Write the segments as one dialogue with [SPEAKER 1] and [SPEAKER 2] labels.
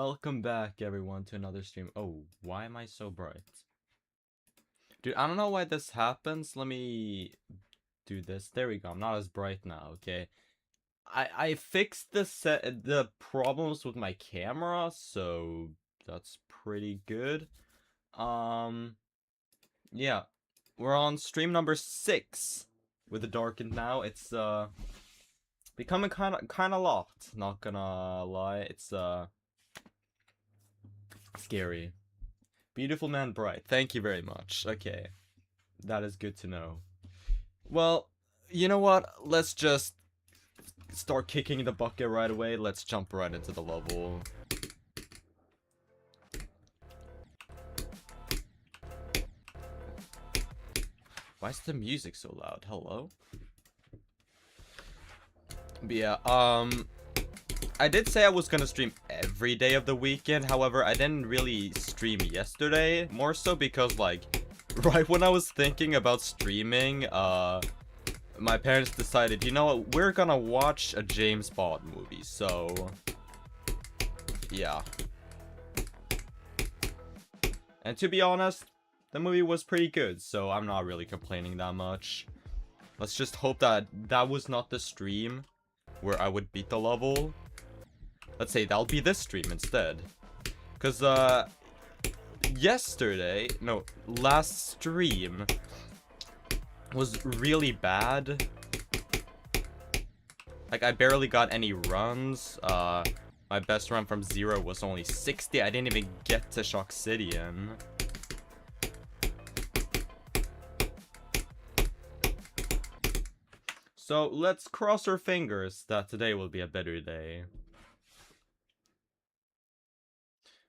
[SPEAKER 1] Welcome back, everyone, to another stream. Oh, why am I so bright? Dude, I don't know why this happens. Let me do this. There we go. I'm not as bright now, okay? I fixed the problems with my camera, so that's pretty good. Yeah. We're on stream number 6 with the Darkened now. It's becoming kind of locked, not gonna lie. It's scary. Beautiful man bright. Thank you very much. Okay. That is good to know. Well, you know what? Let's just start kicking the bucket right away. Let's jump right into the level. Why is the music so loud? Hello? But yeah, I did say I was gonna stream every day of the weekend. However, I didn't really stream yesterday. More so because, like, right when I was thinking about streaming, my parents decided, you know what, we're gonna watch a James Bond movie, so yeah. And to be honest, the movie was pretty good, so I'm not really complaining that much. Let's just hope that that was not the stream where I would beat the level. Let's say that'll be this stream instead. Because, last stream was really bad. Like, I barely got any runs. My best run from 0 was only 60. I didn't even get to Shock Obsidian. So, let's cross our fingers that today will be a better day.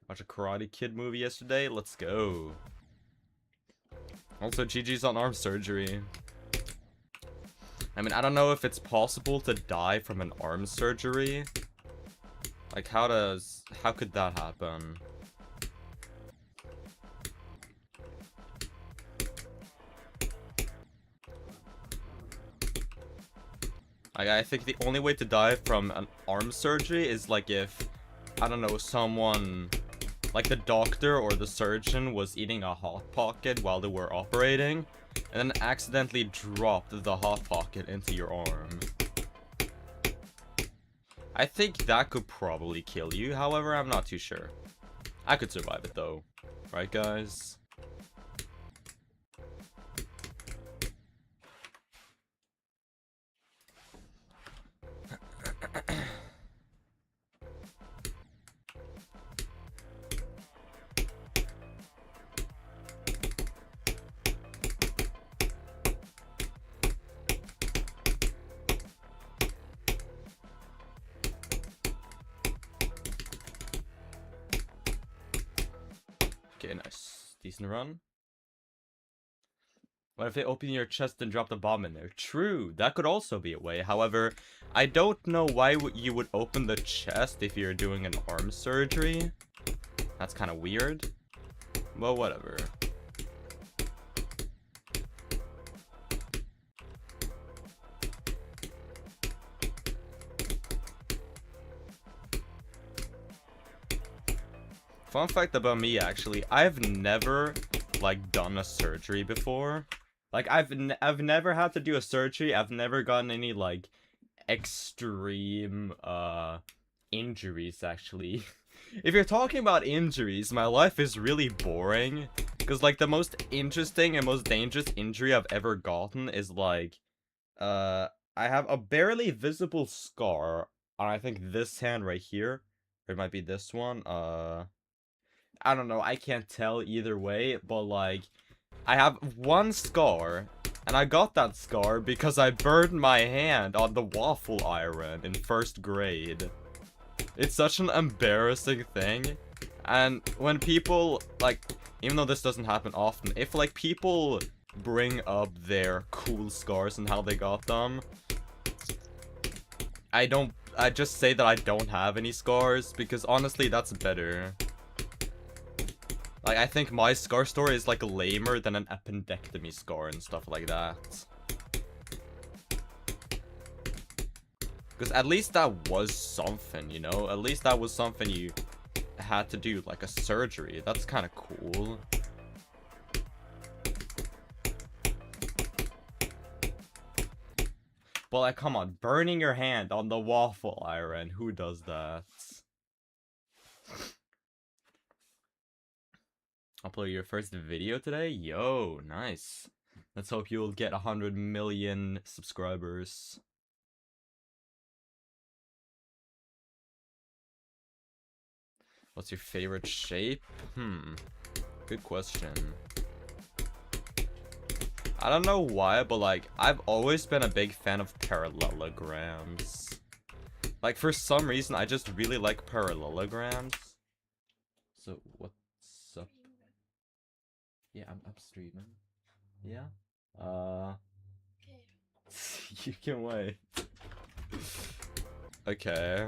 [SPEAKER 1] Watch a Karate Kid movie yesterday. Let's go. Also, GG's on arm surgery. I mean, I don't know if it's possible to die from an arm surgery. Like, how could that happen? Like, I think the only way to die from an arm surgery is, like, if, I don't know, someone, like the doctor or the surgeon was eating a Hot Pocket while they were operating, and then accidentally dropped the Hot Pocket into your arm. I think that could probably kill you, however, I'm not too sure. I could survive it though. Right, guys? Okay, nice. Decent run. What if they open your chest and drop the bomb in there? True, that could also be a way. However, I don't know why you would open the chest if you're doing an arm surgery. That's kind of weird. Well, whatever. Fun fact about me, actually, I've never, like, done a surgery before. Like, I've never had to do a surgery. I've never gotten any, like, extreme, injuries, actually. If you're talking about injuries, my life is really boring. Because, like, the most interesting and most dangerous injury I've ever gotten is, like, I have a barely visible scar on, I think, this hand right here. Or it might be this one, I don't know, I can't tell either way, but, like, I have one scar, and I got that scar because I burned my hand on the waffle iron in 1st grade. It's such an embarrassing thing, and when people, like, even though this doesn't happen often, if, like, people bring up their cool scars and how they got them, I just say that I don't have any scars, because honestly, that's better. Like, I think my scar story is, like, lamer than an appendectomy scar and stuff like that. Because at least that was something, you know? At least that was something you had to do like a surgery. That's kind of cool. But like, come on, burning your hand on the waffle iron. Who does that? Upload your first video today? Yo, nice. Let's hope you'll get 100 million subscribers. What's your favorite shape? Good question. I don't know why, but like, I've always been a big fan of parallelograms. Like, for some reason, I just really like parallelograms. So, what's up? Yeah, I'm streaming. Yeah? You can wait. Okay.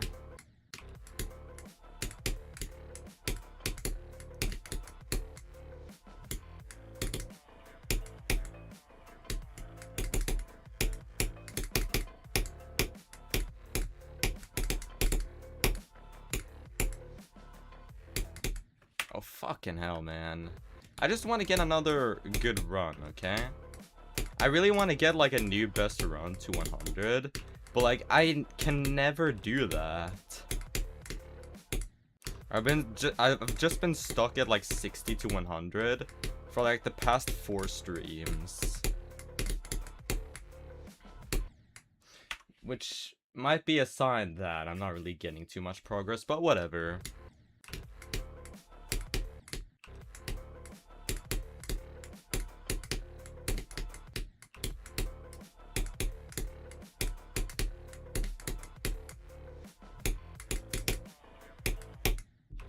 [SPEAKER 1] Oh, fucking hell, man. I just want to get another good run, okay? I really want to get, like, a new best run to 100. But, like, I can never do that. I've just been stuck at, like, 60 to 100 for, like, the past 4 streams. Which might be a sign that I'm not really getting too much progress, but whatever.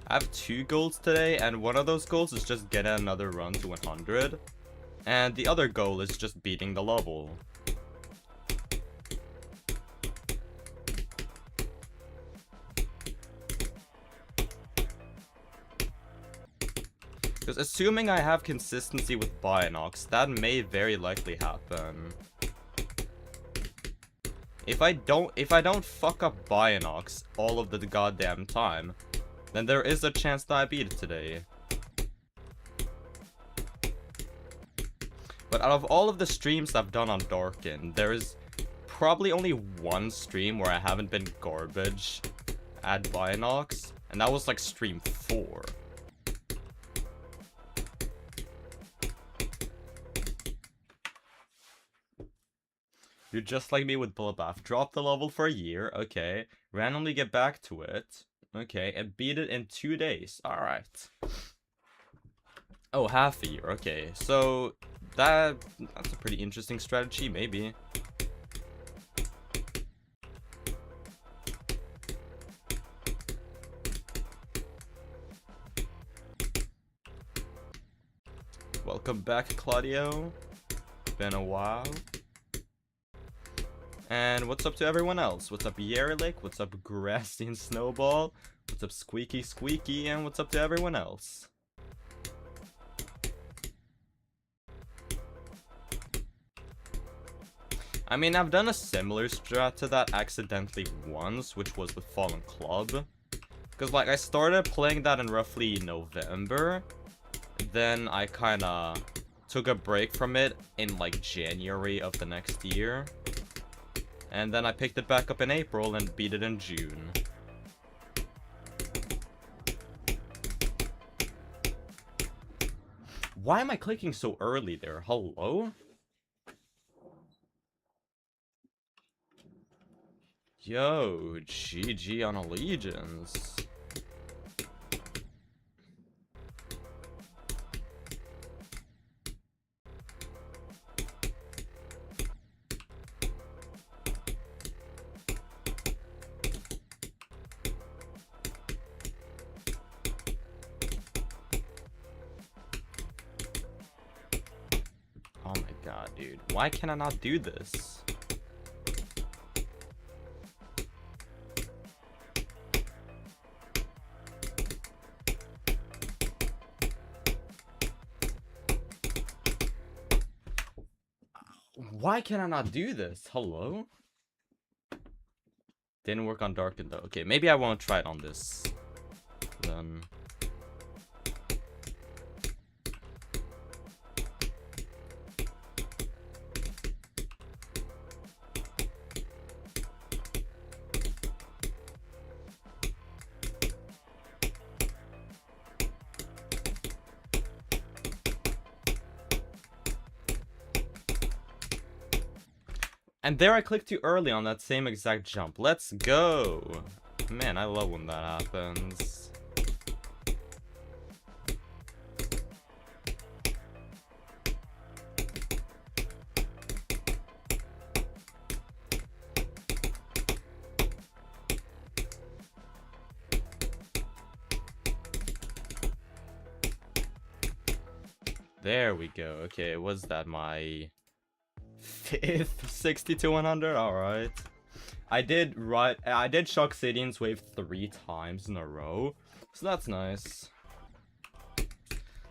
[SPEAKER 1] I have 2 goals today, and one of those goals is just get another run to 100. And the other goal is just beating the level. Because assuming I have consistency with Bionox, that may very likely happen. If I don't fuck up Bionox all of the goddamn time, then there is a chance that I beat it today. But out of all of the streams I've done on Darkened, there is probably only one stream where I haven't been garbage at Bionox, and that was like stream 4. You're just like me with Bloodbath. Drop the level for a year, okay. Randomly get back to it. Okay, and beat it in 2 days. Alright. Oh, half a year. Okay, so that's a pretty interesting strategy, maybe. Welcome back, Claudio. Been a while. And what's up to everyone else? What's up, Yerlik? What's up, Grassy and Snowball? What's up, Squeaky Squeaky? And what's up to everyone else? I mean, I've done a similar strat to that accidentally once, which was with Fallen Club. Because, like, I started playing that in roughly November. Then I kinda took a break from it in, like, January of the next year. And then I picked it back up in April and beat it in June. Why am I clicking so early there? Hello? Yo, GG on Allegiance. Oh my god, dude. Why can I not do this? Why can I not do this? Hello? Didn't work on Darkened though. Okay, maybe I won't try it on this. Then And there I clicked too early on that same exact jump. Let's go! Man, I love when that happens. There we go. Okay, was that my 5th 60 to 100? Alright. I did Shock City's wave 3 times in a row, so that's nice.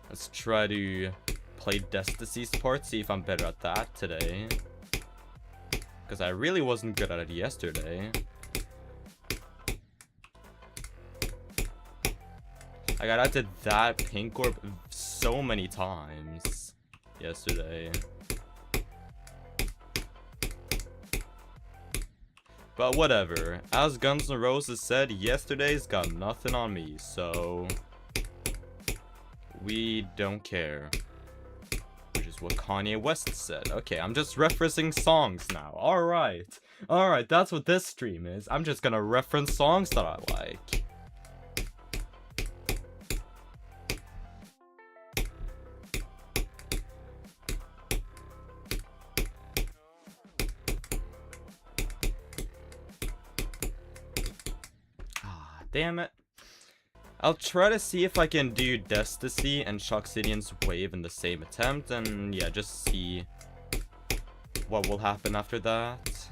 [SPEAKER 1] Let's try to play Desticy's part, see if I'm better at that today. Because I really wasn't good at it yesterday. I got out to that pink orb so many times yesterday. But whatever. As Guns N' Roses said, yesterday's got nothing on me, so we don't care. Which is what Kanye West said. Okay, I'm just referencing songs now. Alright. Alright, that's what this stream is. I'm just gonna reference songs that I like. Damn it. I'll try to see if I can do Desticy and Shock City's wave in the same attempt, and yeah, just see what will happen after that.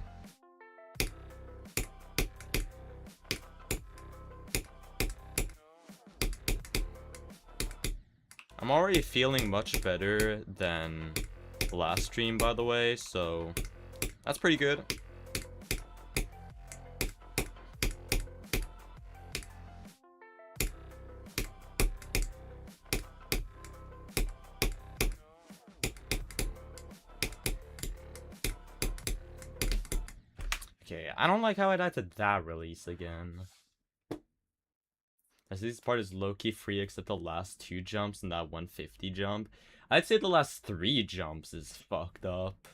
[SPEAKER 1] I'm already feeling much better than last stream, by the way, so that's pretty good. Okay, I don't like how I died to that release again. As this part is low-key free except the last 2 jumps and that 150 jump. I'd say the last 3 jumps is fucked up.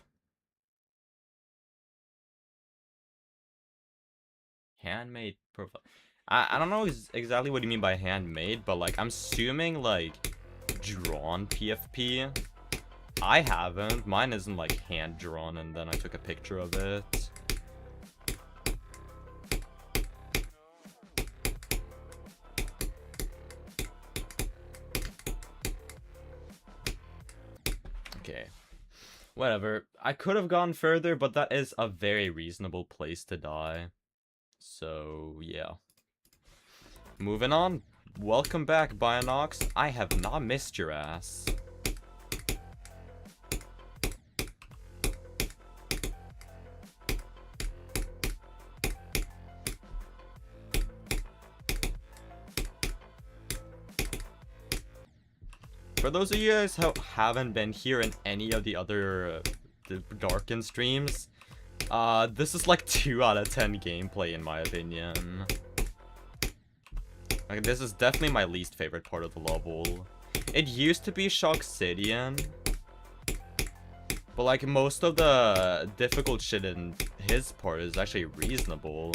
[SPEAKER 1] Handmade profile. I don't know exactly what you mean by handmade, but like I'm assuming like drawn PFP. I haven't. Mine isn't like hand drawn and then I took a picture of it. Okay. Whatever. I could have gone further, but that is a very reasonable place to die. So, yeah. Moving on. Welcome back, Bionox. I have not missed your ass. For those of you guys who haven't been here in any of the other the Darkened streams, this is like 2 out of 10 gameplay in my opinion. Like, this is definitely my least favorite part of the level. It used to be Shock Cidian, but like most of the difficult shit in his part is actually reasonable.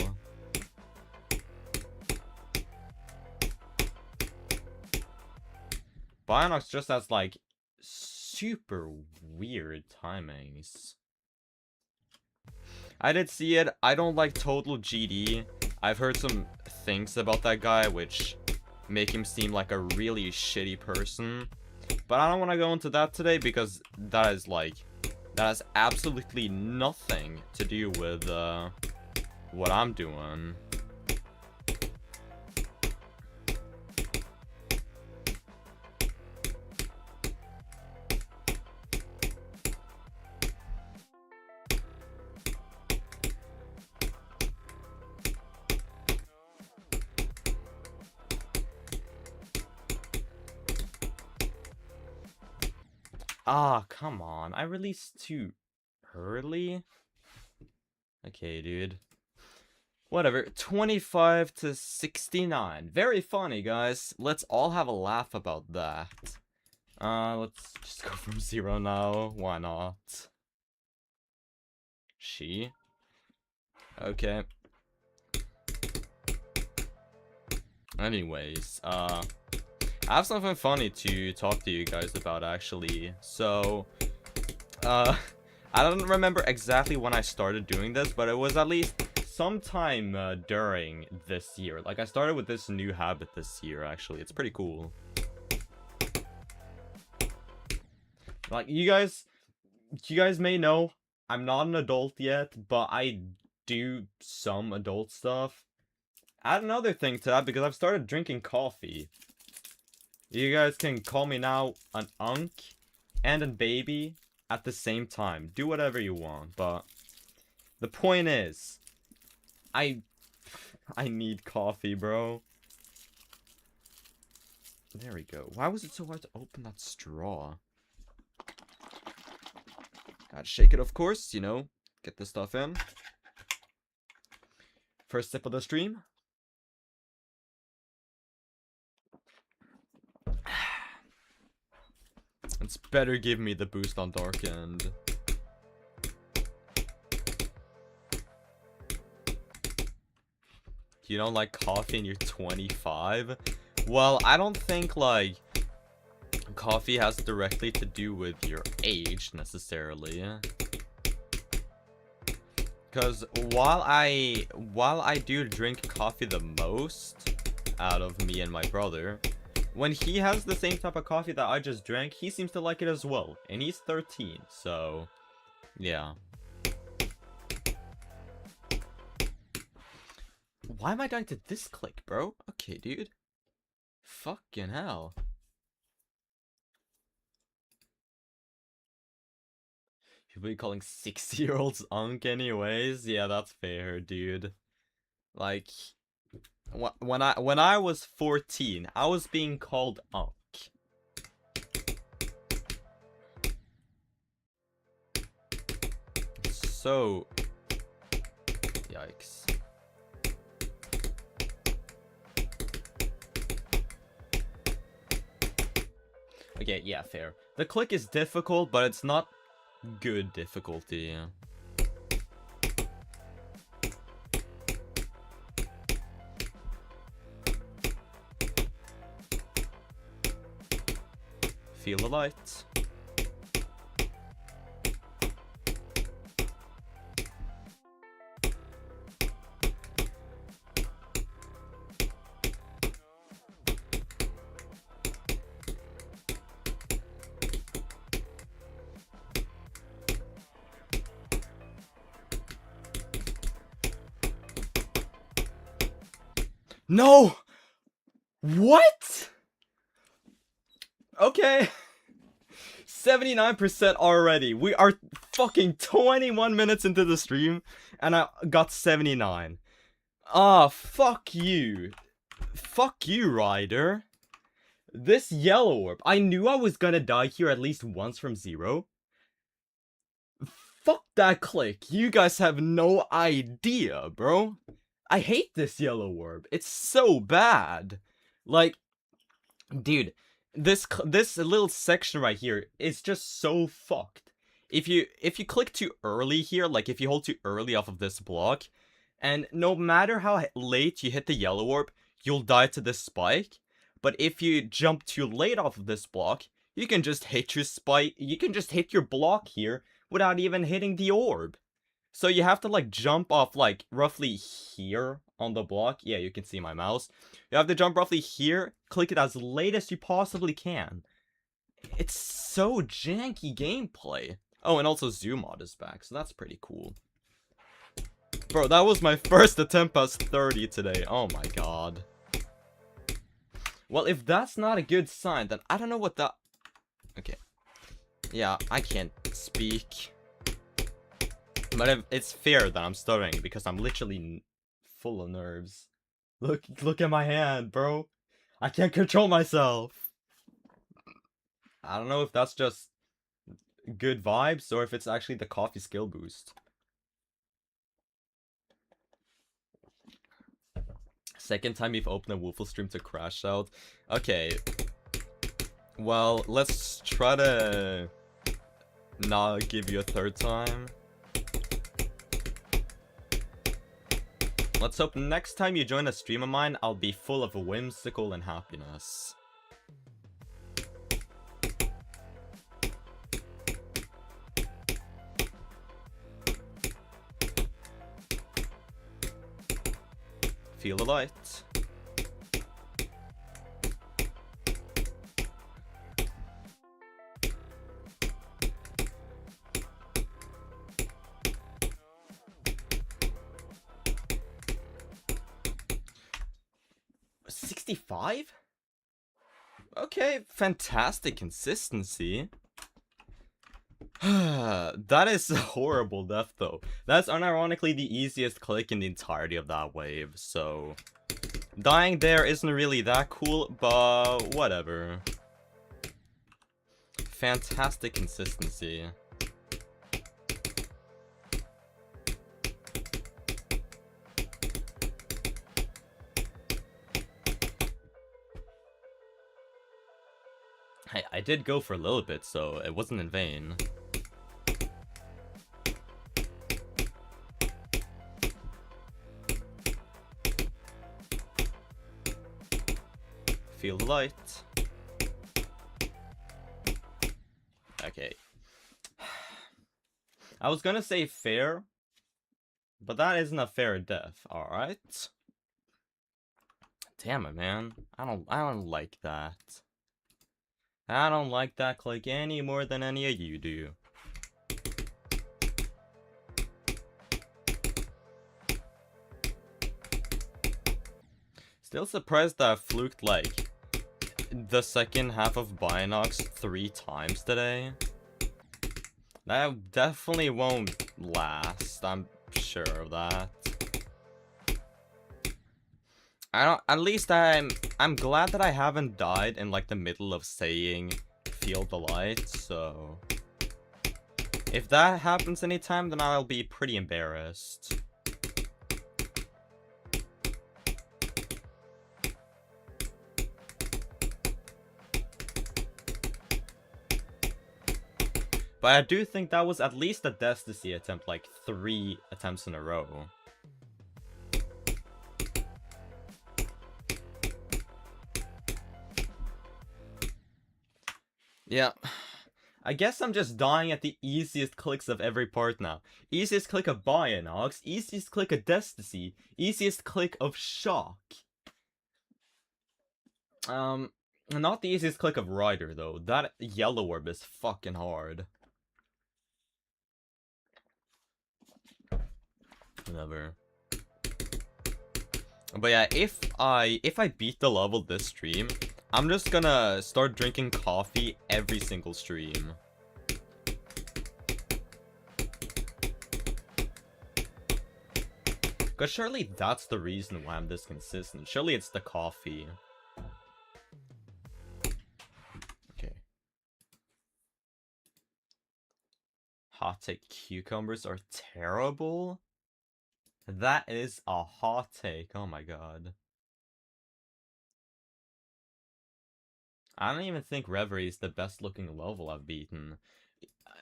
[SPEAKER 1] Bionox just has like super weird timings. I did see it. I don't like Total GD. I've heard some things about that guy which make him seem like a really shitty person. But I don't want to go into that today because that has absolutely nothing to do with what I'm doing. Ah, come on. I released too early? Okay, dude. Whatever. 25 to 69. Very funny, guys. Let's all have a laugh about that. Let's just go from 0 now. Why not? Shit. Chi. Okay. Anyways, I have something funny to talk to you guys about, actually. So, I don't remember exactly when I started doing this, but it was at least sometime during this year. Like, I started with this new habit this year, actually. It's pretty cool. Like, you guys may know, I'm not an adult yet, but I do some adult stuff. Add another thing to that, because I've started drinking coffee. You guys can call me now an unk and a baby at the same time. Do whatever you want, but the point is, I need coffee, bro. There we go. Why was it so hard to open that straw? Gotta shake it, of course, you know. Get this stuff in. First sip of the stream. It's better give me the boost on Darkened. You don't like coffee and you're 25? Well, I don't think, like, coffee has directly to do with your age, necessarily. Because while I do drink coffee the most out of me and my brother, when he has the same type of coffee that I just drank, he seems to like it as well. And he's 13, so yeah. Why am I dying to this click, bro? Okay, dude. Fucking hell. People be calling 60-year-olds unk anyways? Yeah, that's fair, dude. Like, when I was 14, I was being called unk. So, yikes. Okay, yeah, fair. The click is difficult, but it's not good difficulty. Yeah. Feel the light. No! What? Okay. 79% already. We are fucking 21 minutes into the stream, and I got 79. Ah, fuck you. Fuck you, Ryder. This yellow orb. I knew I was gonna die here at least once from 0. Fuck that click. You guys have no idea, bro. I hate this yellow orb. It's so bad. Like, dude, this little section right here is just so fucked. If you click too early here, like if you hold too early off of this block, and no matter how late you hit the yellow orb, you'll die to this spike. But if you jump too late off of this block, you can just hit your spike. You can just hit your block here without even hitting the orb. So you have to, like, jump off, like, roughly here on the block. Yeah, you can see my mouse. You have to jump roughly here, click it as late as you possibly can. It's so janky gameplay. Oh, and also Zoomod is back, so that's pretty cool. Bro, that was my first attempt past 30 today. Oh my god. Well, if that's not a good sign, then I don't know what that... Okay. Yeah, I can't speak. But it's fair that I'm stuttering, because I'm literally full of nerves. Look at my hand, bro. I can't control myself. I don't know if that's just good vibes, or if it's actually the coffee skill boost. Second time you've opened a Woofle stream to crash out. Okay. Well, let's try to not give you a third time. Let's hope next time you join a stream of mine, I'll be full of whimsical and happiness. Feel the light. $65? Okay, fantastic consistency. That is a horrible death though. That's unironically the easiest click in the entirety of that wave, so... Dying there isn't really that cool, but whatever. Fantastic consistency. Hey, I did go for a little bit, so it wasn't in vain. Feel the light. Okay. I was gonna say fair, but that isn't a fair death, alright? Damn it, man. I don't like that. I don't like that click any more than any of you do. Still surprised that I fluked like the second half of Binox 3 times today. That definitely won't last, I'm sure of that. At least I'm glad that I haven't died in like the middle of saying feel the light, so if that happens anytime, then I'll be pretty embarrassed. But I do think that was at least a Destiny attempt, like 3 attempts in a row. Yeah, I guess I'm just dying at the easiest clicks of every part now. Easiest click of Bionox, easiest click of Destiny, easiest click of Shock. Not the easiest click of Rider though. That yellow orb is fucking hard. Whatever. But yeah, if I beat the level this stream, I'm just gonna start drinking coffee every single stream. Cause surely that's the reason why I'm this consistent. Surely it's the coffee. Okay. Hot take, cucumbers are terrible? That is a hot take, oh my god. I don't even think Reverie is the best looking level I've beaten.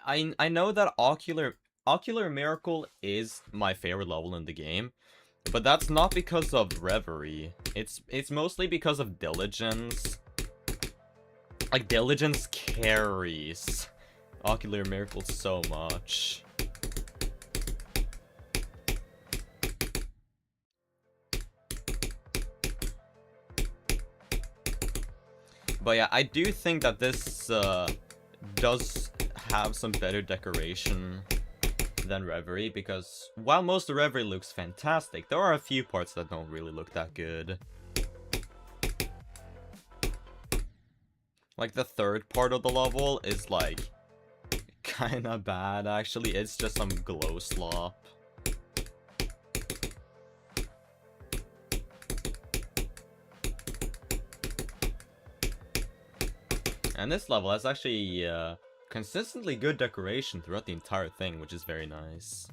[SPEAKER 1] I know that Ocular Miracle is my favorite level in the game, but that's not because of Reverie. It's mostly because of Diligence. Like, Diligence carries Ocular Miracle so much. But yeah, I do think that this does have some better decoration than Reverie, because while most of Reverie looks fantastic, there are a few parts that don't really look that good. Like, the third part of the level is, like, kinda bad, actually. It's just some glow slop. And this level has actually consistently good decoration throughout the entire thing, which is very nice.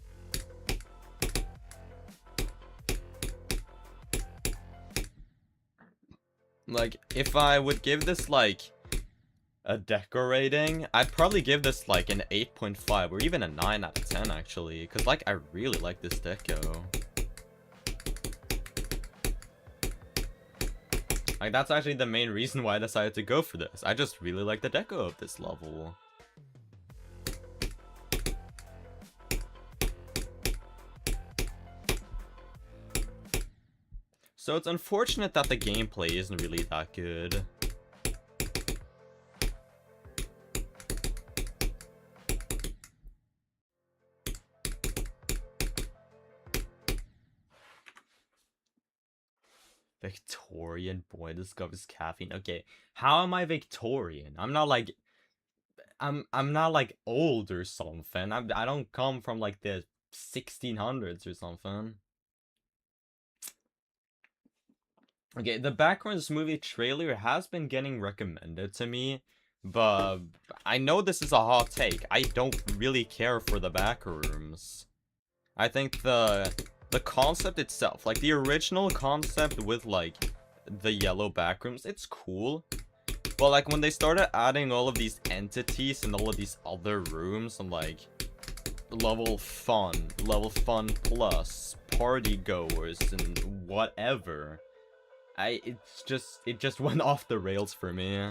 [SPEAKER 1] Like, if I would give this, like, a deco rating, I'd probably give this, like, an 8.5, or even a 9 out of 10, actually. Because, like, I really like this deco. Like, that's actually the main reason why I decided to go for this. I just really like the deco of this level. So it's unfortunate that the gameplay isn't really that good. Victorian boy discovers caffeine. Okay, how am I Victorian? I'm not like I'm not like old or something. I don't come from like the 1600s or something. Okay, the backgrounds movie trailer has been getting recommended to me, but I know this is a hot take. I don't really care for the backrooms. I think the concept itself, like the original concept with like the yellow backrooms, it's cool. But like when they started adding all of these entities and all of these other rooms and like level fun plus, party goers and whatever, it just went off the rails for me.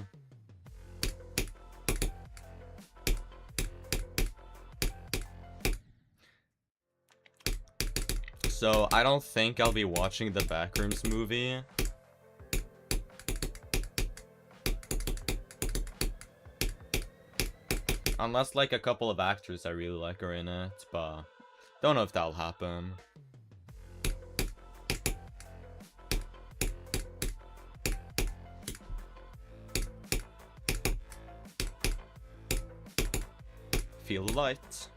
[SPEAKER 1] So I don't think I'll be watching the Backrooms movie. Unless like a couple of actors I really like are in it, but don't know if that'll happen. Feel the light.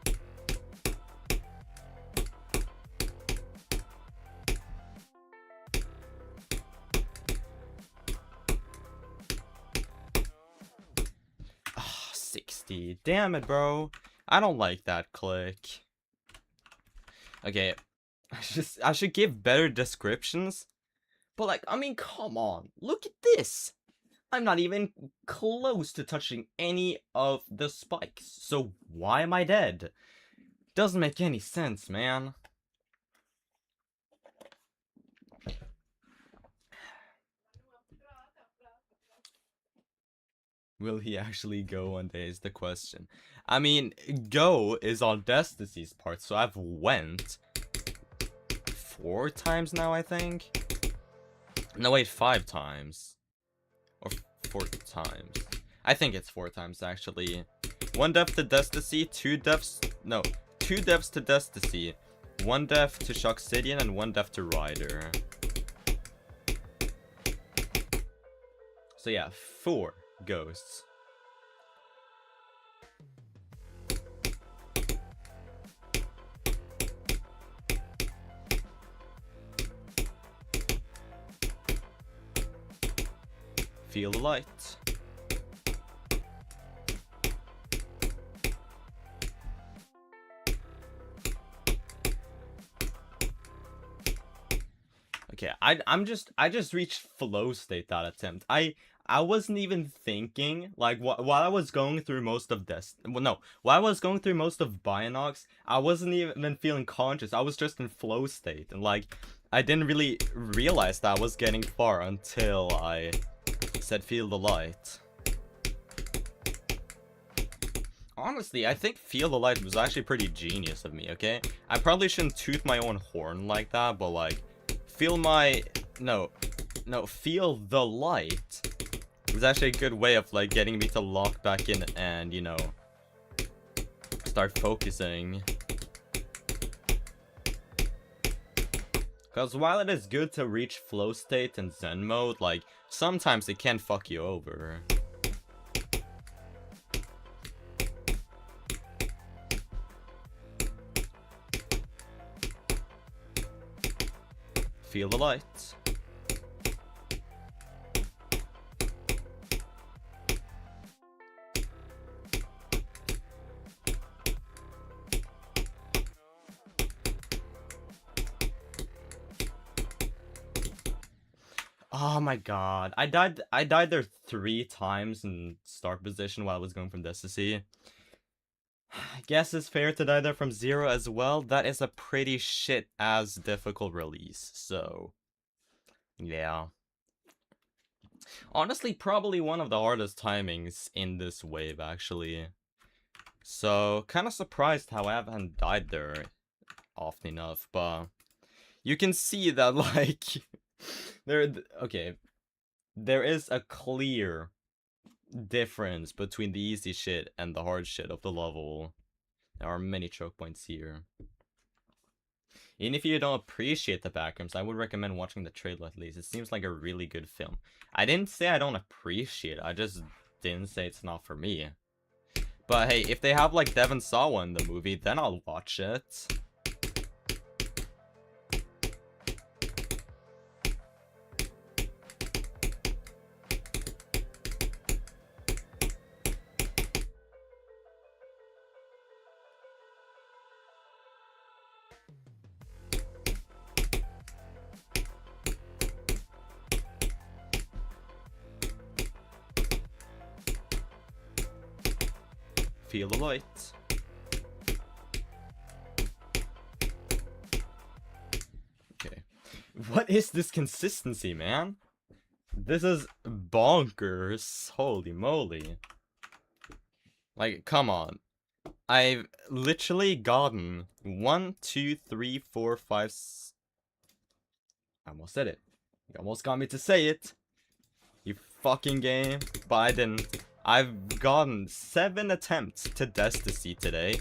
[SPEAKER 1] Ah, 60. Damn it, bro. I don't like that click. Okay, I should give better descriptions. But like, I mean, come on. Look at this. I'm not even close to touching any of the spikes. So why am I dead? Doesn't make any sense, man. Will he actually go one day is the question. I mean, go is on Destiny's part, so I've went 4 times now, I think. No, wait, 5 times. Or 4 times. I think it's 4 times, actually. 1 death to Desticy, 2 deaths... No, 2 deaths to Desticy, 1 death to Shoxidian, and 1 death to Ryder. So yeah, 4 ghosts. Feel the light. Okay, I just reached flow state that attempt. I wasn't even thinking, like, while I was going through most of this, well, no, while I was going through most of Bionox, I wasn't even feeling conscious. I was just in flow state, and like, I didn't really realize that I was getting far until I said feel the light. Honestly, I think feel the light was actually pretty genius of me, okay? I probably shouldn't toot my own horn like that, but like, feel the light was actually a good way of like getting me to lock back in and, you know, start focusing. Because while it is good to reach flow state and zen mode, like, sometimes it can fuck you over. Feel the light. Oh my god. I died there 3 times in start position while I was going from this to see. I guess it's fair to die there from 0 as well. That is a pretty shit-ass difficult release, so... yeah. Honestly, probably one of the hardest timings in this wave, actually. So, kind of surprised how I haven't died there often enough, but you can see that, like, okay, there is a clear difference between the easy shit and the hard shit of the level. There are many choke points here. Even if you don't appreciate the backrooms, I would recommend watching the trailer at least. It seems like a really good film. I didn't say I don't appreciate it, I just didn't say it's not for me. But hey, if they have like Devon Sawa in the movie, then I'll watch it. Feel the light. Okay. What is this consistency, man? This is bonkers. Holy moly. Like, come on. I've literally gotten 1, 2, 3, 4, 5. I almost said it. You almost got me to say it. You fucking game. But I didn't. I've gotten 7 attempts to Destasy today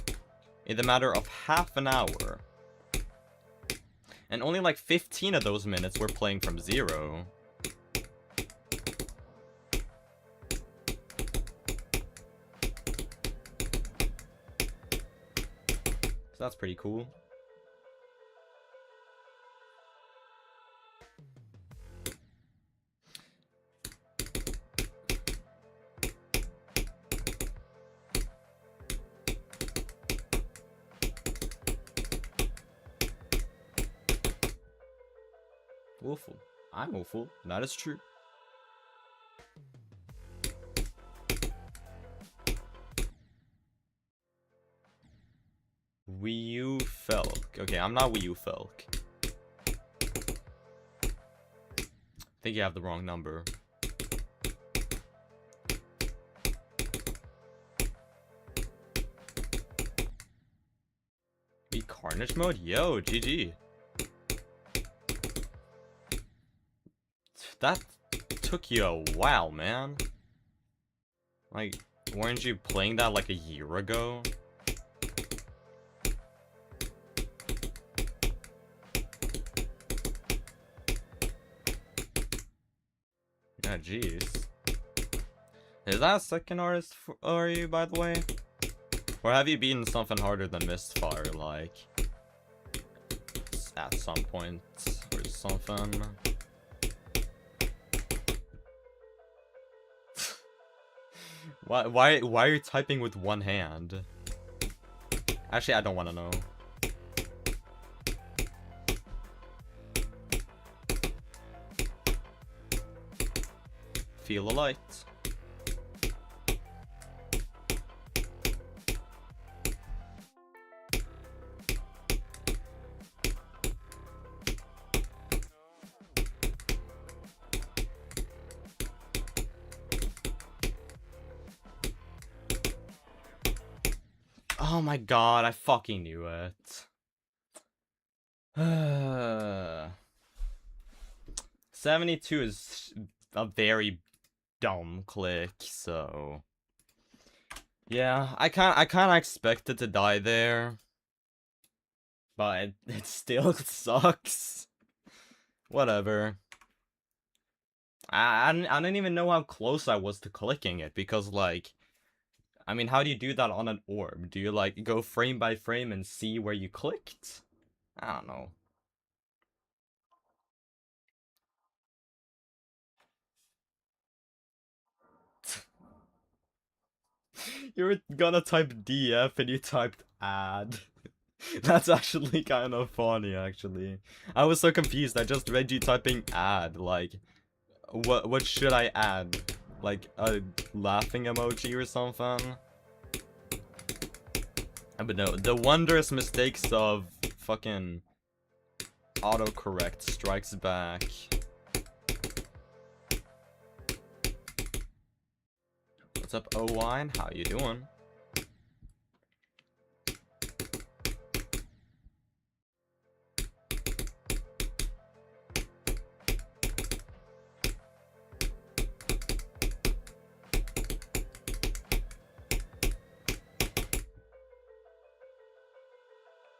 [SPEAKER 1] in the matter of half an hour. And only like 15 of those minutes were playing from 0. So that's pretty cool. Woeful. I'm woeful. That is true. Wii U Felk. Okay, I'm not Wii U Felk. I think you have the wrong number. Be Carnage mode? Yo, GG. That took you a while, man. Like, weren't you playing that like a year ago? Yeah, jeez. Is that a second artist for you, by the way? Or have you beaten something harder than Mistfire, like, at some point, or something? Why are you typing with one hand? Actually, I don't want to know. Feel the light. Oh my god, I fucking knew it. 72 is a very dumb click, so yeah, I kinda expected to die there, but it still sucks. Whatever. I didn't even know how close I was to clicking it, because like, I mean, how do you do that on an orb? Do you like go frame by frame and see where you clicked? I don't know. You were gonna type DF and you typed add. That's actually kind of funny, actually. I was so confused, I just read you typing add, like, what should I add? Like, a laughing emoji or something? But no, the wondrous mistakes of fucking autocorrect strikes back. What's up, O-Wine? How you doing?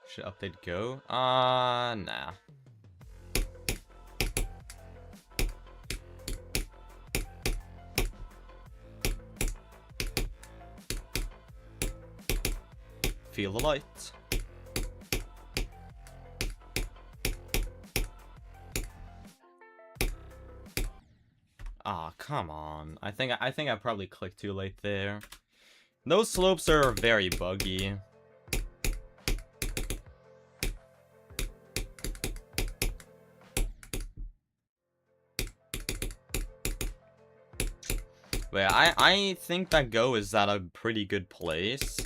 [SPEAKER 1] Should update go? Nah. Feel the light. Ah, come on. I think I probably clicked too late there. Those slopes are very buggy. But yeah, I think that go is at a pretty good place.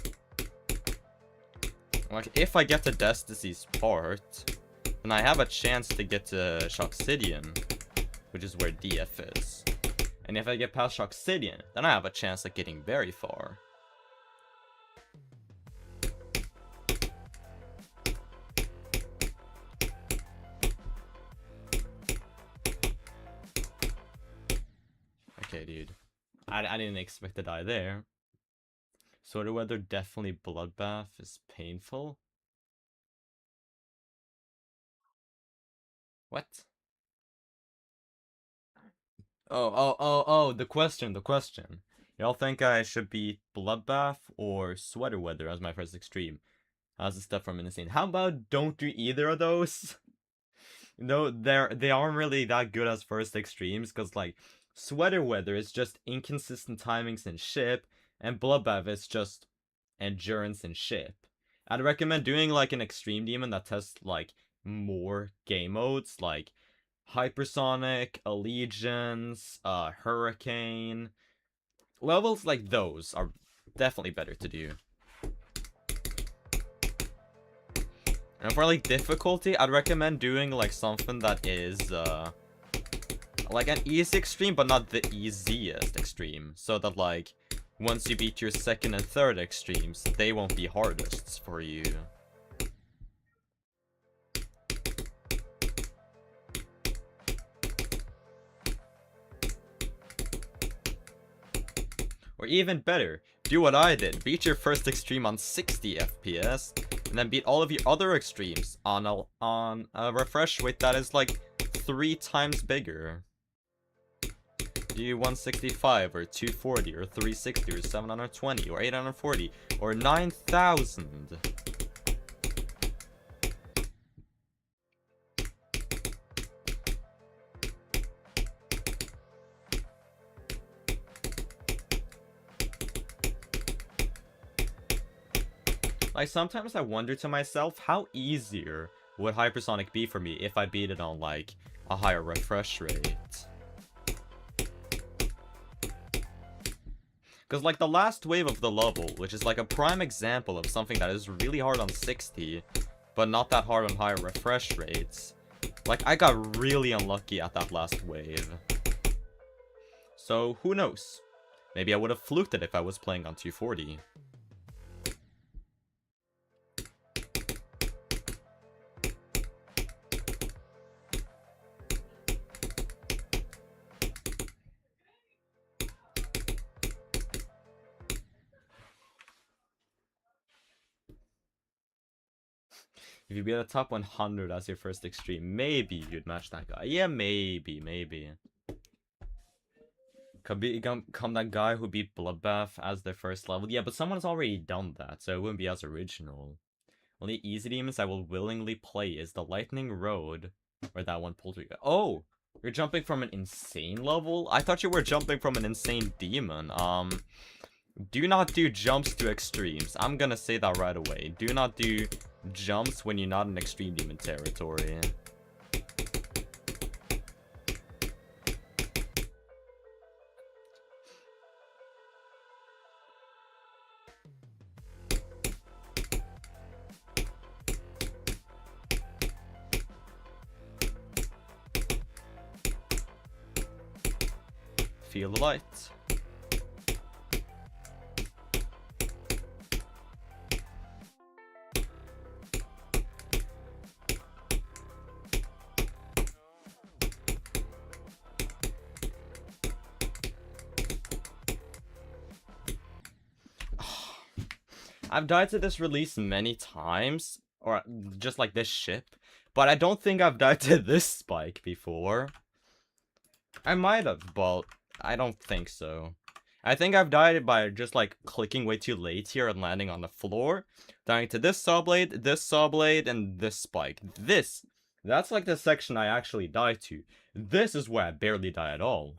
[SPEAKER 1] Like, if I get to Destiny's part, then I have a chance to get to Shoxidian, which is where DF is. And if I get past Shoxidian, then I have a chance at getting very far. Okay, dude. I didn't expect to die there. Sort of weather, definitely bloodbath is painful. What? Oh, the question. Y'all think I should beat Bloodbath or Sweater Weather as my first extreme? How's the stuff from Insane? How about don't do either of those? No, they aren't really that good as first extremes, because like Sweater Weather is just inconsistent timings and ship, and Bloodbath is just endurance and ship. I'd recommend doing like an extreme demon that tests like more game modes, like Hypersonic, Allegiance, Hurricane. Levels like those are definitely better to do. And for like difficulty, I'd recommend doing like something that is like an easy extreme, but not the easiest extreme. So that like once you beat your second and third extremes, they won't be hardest for you. Or even better, do what I did. Beat your first extreme on 60 FPS, and then beat all of your other extremes on a refresh rate that is like 3 times bigger. Do 165 or 240 or 360 or 720 or 840 or 9,000. Like, sometimes I wonder to myself, how easier would Hypersonic be for me if I beat it on, like, a higher refresh rate? Because, like, the last wave of the level, which is, like, a prime example of something that is really hard on 60, but not that hard on higher refresh rates. Like, I got really unlucky at that last wave. So, who knows? Maybe I would have fluked it if I was playing on 240. If you be at the top 100 as your first extreme, maybe you'd match that guy. Yeah, maybe. Could become that guy who beat Bloodbath as their first level. Yeah, but someone's already done that, so it wouldn't be as original. Only easy demons I will willingly play is the Lightning Road, or that one Poltergeist. Oh! You're jumping from an insane level? I thought you were jumping from an insane demon. Do not do jumps to extremes. I'm gonna say that right away. Do not do jumps when you're not in extreme demon territory. Feel the light. I've died to this release many times, or just like this ship, but I don't think I've died to this spike before. I might have, but I don't think so. I think I've died by just like clicking way too late here and landing on the floor, dying to this saw blade, and this spike. That's like the section I actually die to. This is where I barely die at all.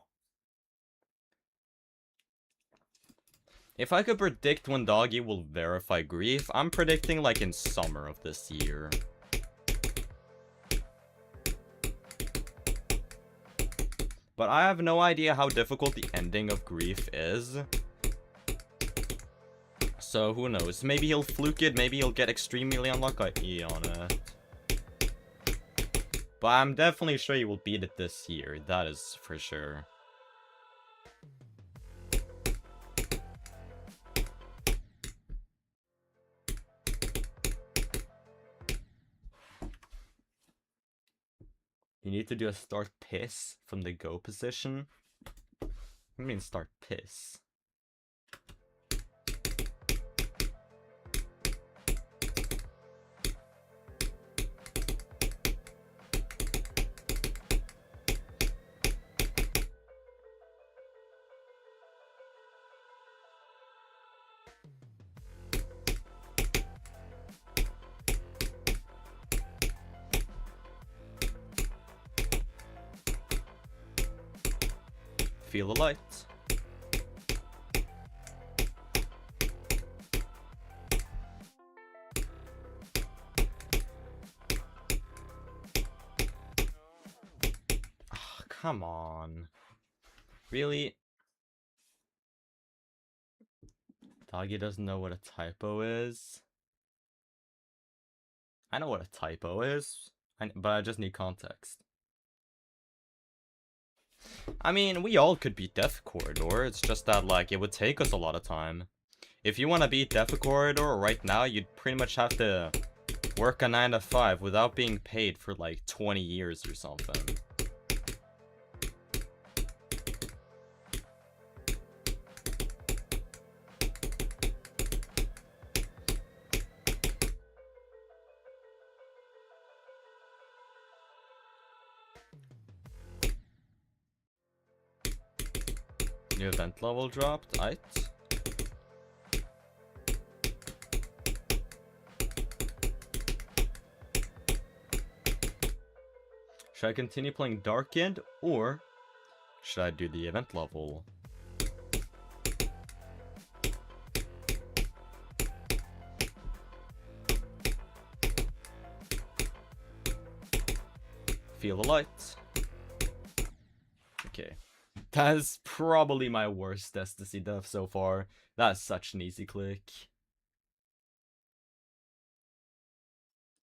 [SPEAKER 1] If I could predict when Doggy will verify grief, I'm predicting like in summer of this year. But I have no idea how difficult the ending of grief is. So who knows? Maybe he'll fluke it, maybe he'll get extremely unlucky on it. But I'm definitely sure he will beat it this year, that is for sure. You need to do a start piss from the go position. What do you mean start piss? Feel the light. Oh, come on. Really? Doggy doesn't know what a typo is. I know what a typo is, but I just need context. I mean, we all could beat Death Corridor, it's just that, like, it would take us a lot of time. If you want to beat Death Corridor right now, you'd pretty much have to work a 9 to 5 without being paid for, like, 20 years or something. New event level dropped, aight. Should I continue playing Darkened, or should I do the event level? Feel the light. Okay. That is probably my worst Ecstasy death so far. That is such an easy click.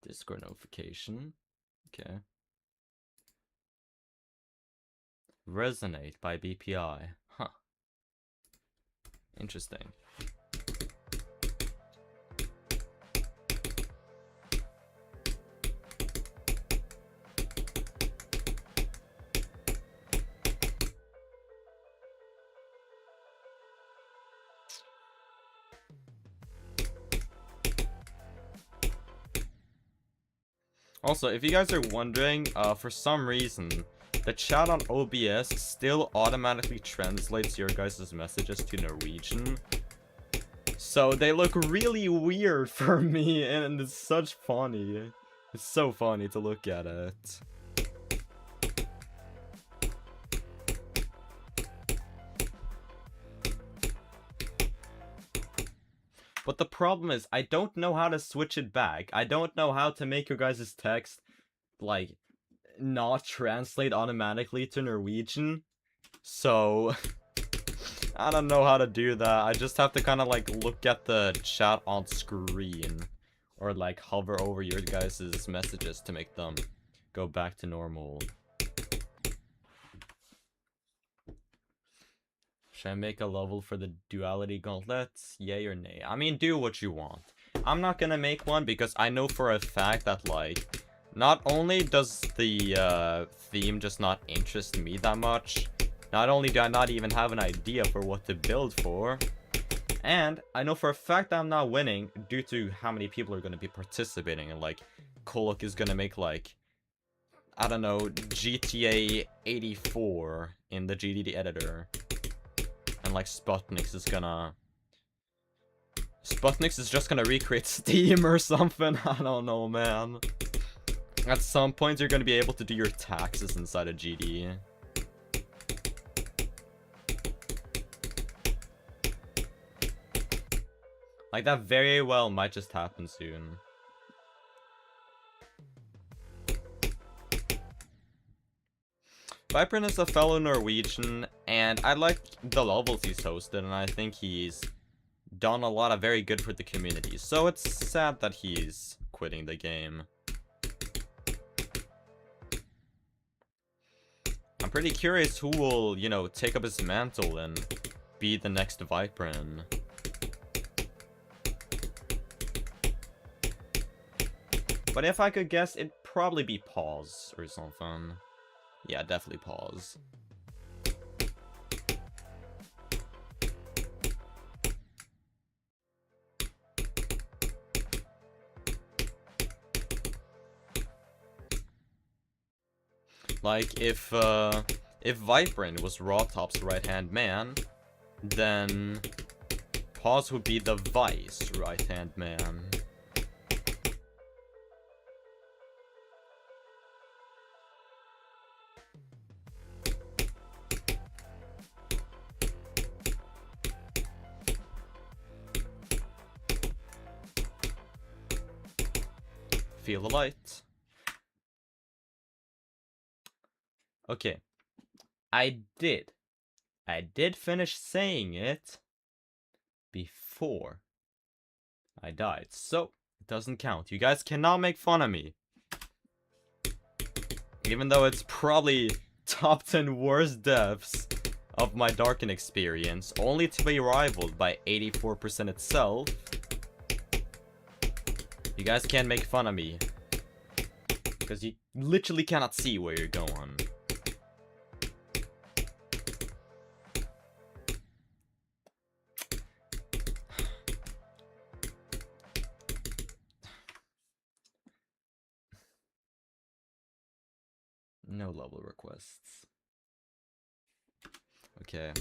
[SPEAKER 1] Discord notification. Okay. Resonate by BPI. Huh. Interesting. Also, if you guys are wondering, for some reason, the chat on OBS still automatically translates your guys' messages to Norwegian. So they look really weird for me, and it's such funny. It's so funny to look at it. But the problem is, I don't know how to switch it back. I don't know how to make your guys' text, like, not translate automatically to Norwegian. So, I don't know how to do that. I just have to kind of, like, look at the chat on screen. Or, like, hover over your guys' messages to make them go back to normal. Should I make a level for the duality gauntlets? Yay or nay? I mean, do what you want. I'm not gonna make one because I know for a fact that, like, not only does the theme just not interest me that much, not only do I not even have an idea for what to build for, And I know for a fact that I'm not winning due to how many people are going to be participating. And like, Kolok is going to make like, I don't know, GTA 84 in the GDD editor. And like Sputniks is gonna... Sputniks is just gonna recreate Steam or something. I don't know, man. At some point, you're gonna be able to do your taxes inside of GD. Like, that very well might just happen soon. Viprin is a fellow Norwegian, and I like the levels he's hosted, and I think he's done a lot of very good for the community. So it's sad that he's quitting the game. I'm pretty curious who will, you know, take up his mantle and be the next Viprin. But if I could guess, it'd probably be Pause or something. Yeah, definitely Pause. Like, if Viprin was Rawtop's right-hand man, then Pause would be the Vice right-hand man. Feel the light. Okay. I did finish saying it before I died. So, it doesn't count. You guys cannot make fun of me. Even though it's probably top 10 worst deaths of my Darkened experience, only to be rivaled by 84% itself. You guys can't make fun of me. Because you literally cannot see where you're going. No level requests. Okay.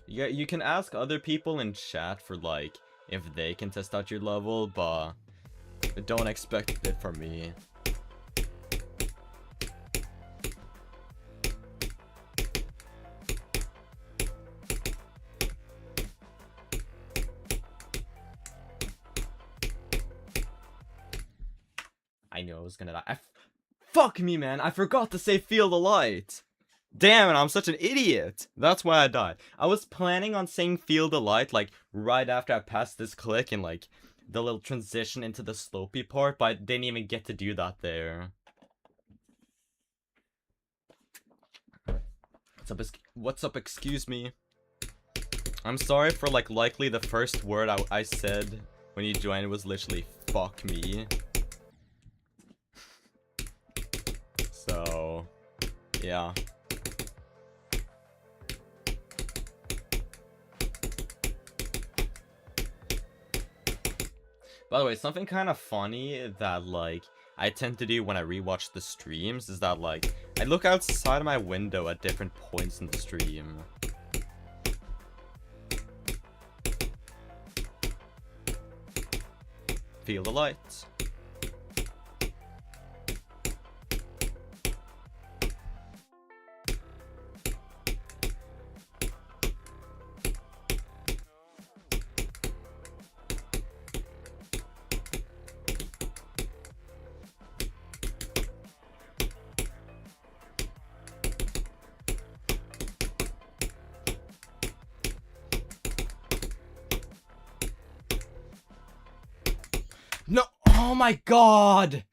[SPEAKER 1] Yeah, you can ask other people in chat for, like, if they can test out your level, but don't expect it from me. I knew I was gonna die. Fuck me, man! I forgot to say feel the light! Damn it, I'm such an idiot! That's why I died. I was planning on saying feel the light, like, right after I passed this click and, like, the little transition into the slopey part, but I didn't even get to do that there. What's up, excuse me? I'm sorry for, like, likely the first word I said when you joined was literally, fuck me. So, yeah. By the way, something kind of funny that, like, I tend to do when I rewatch the streams is that, like, I look outside of my window at different points in the stream. Feel the light. No! Oh my god!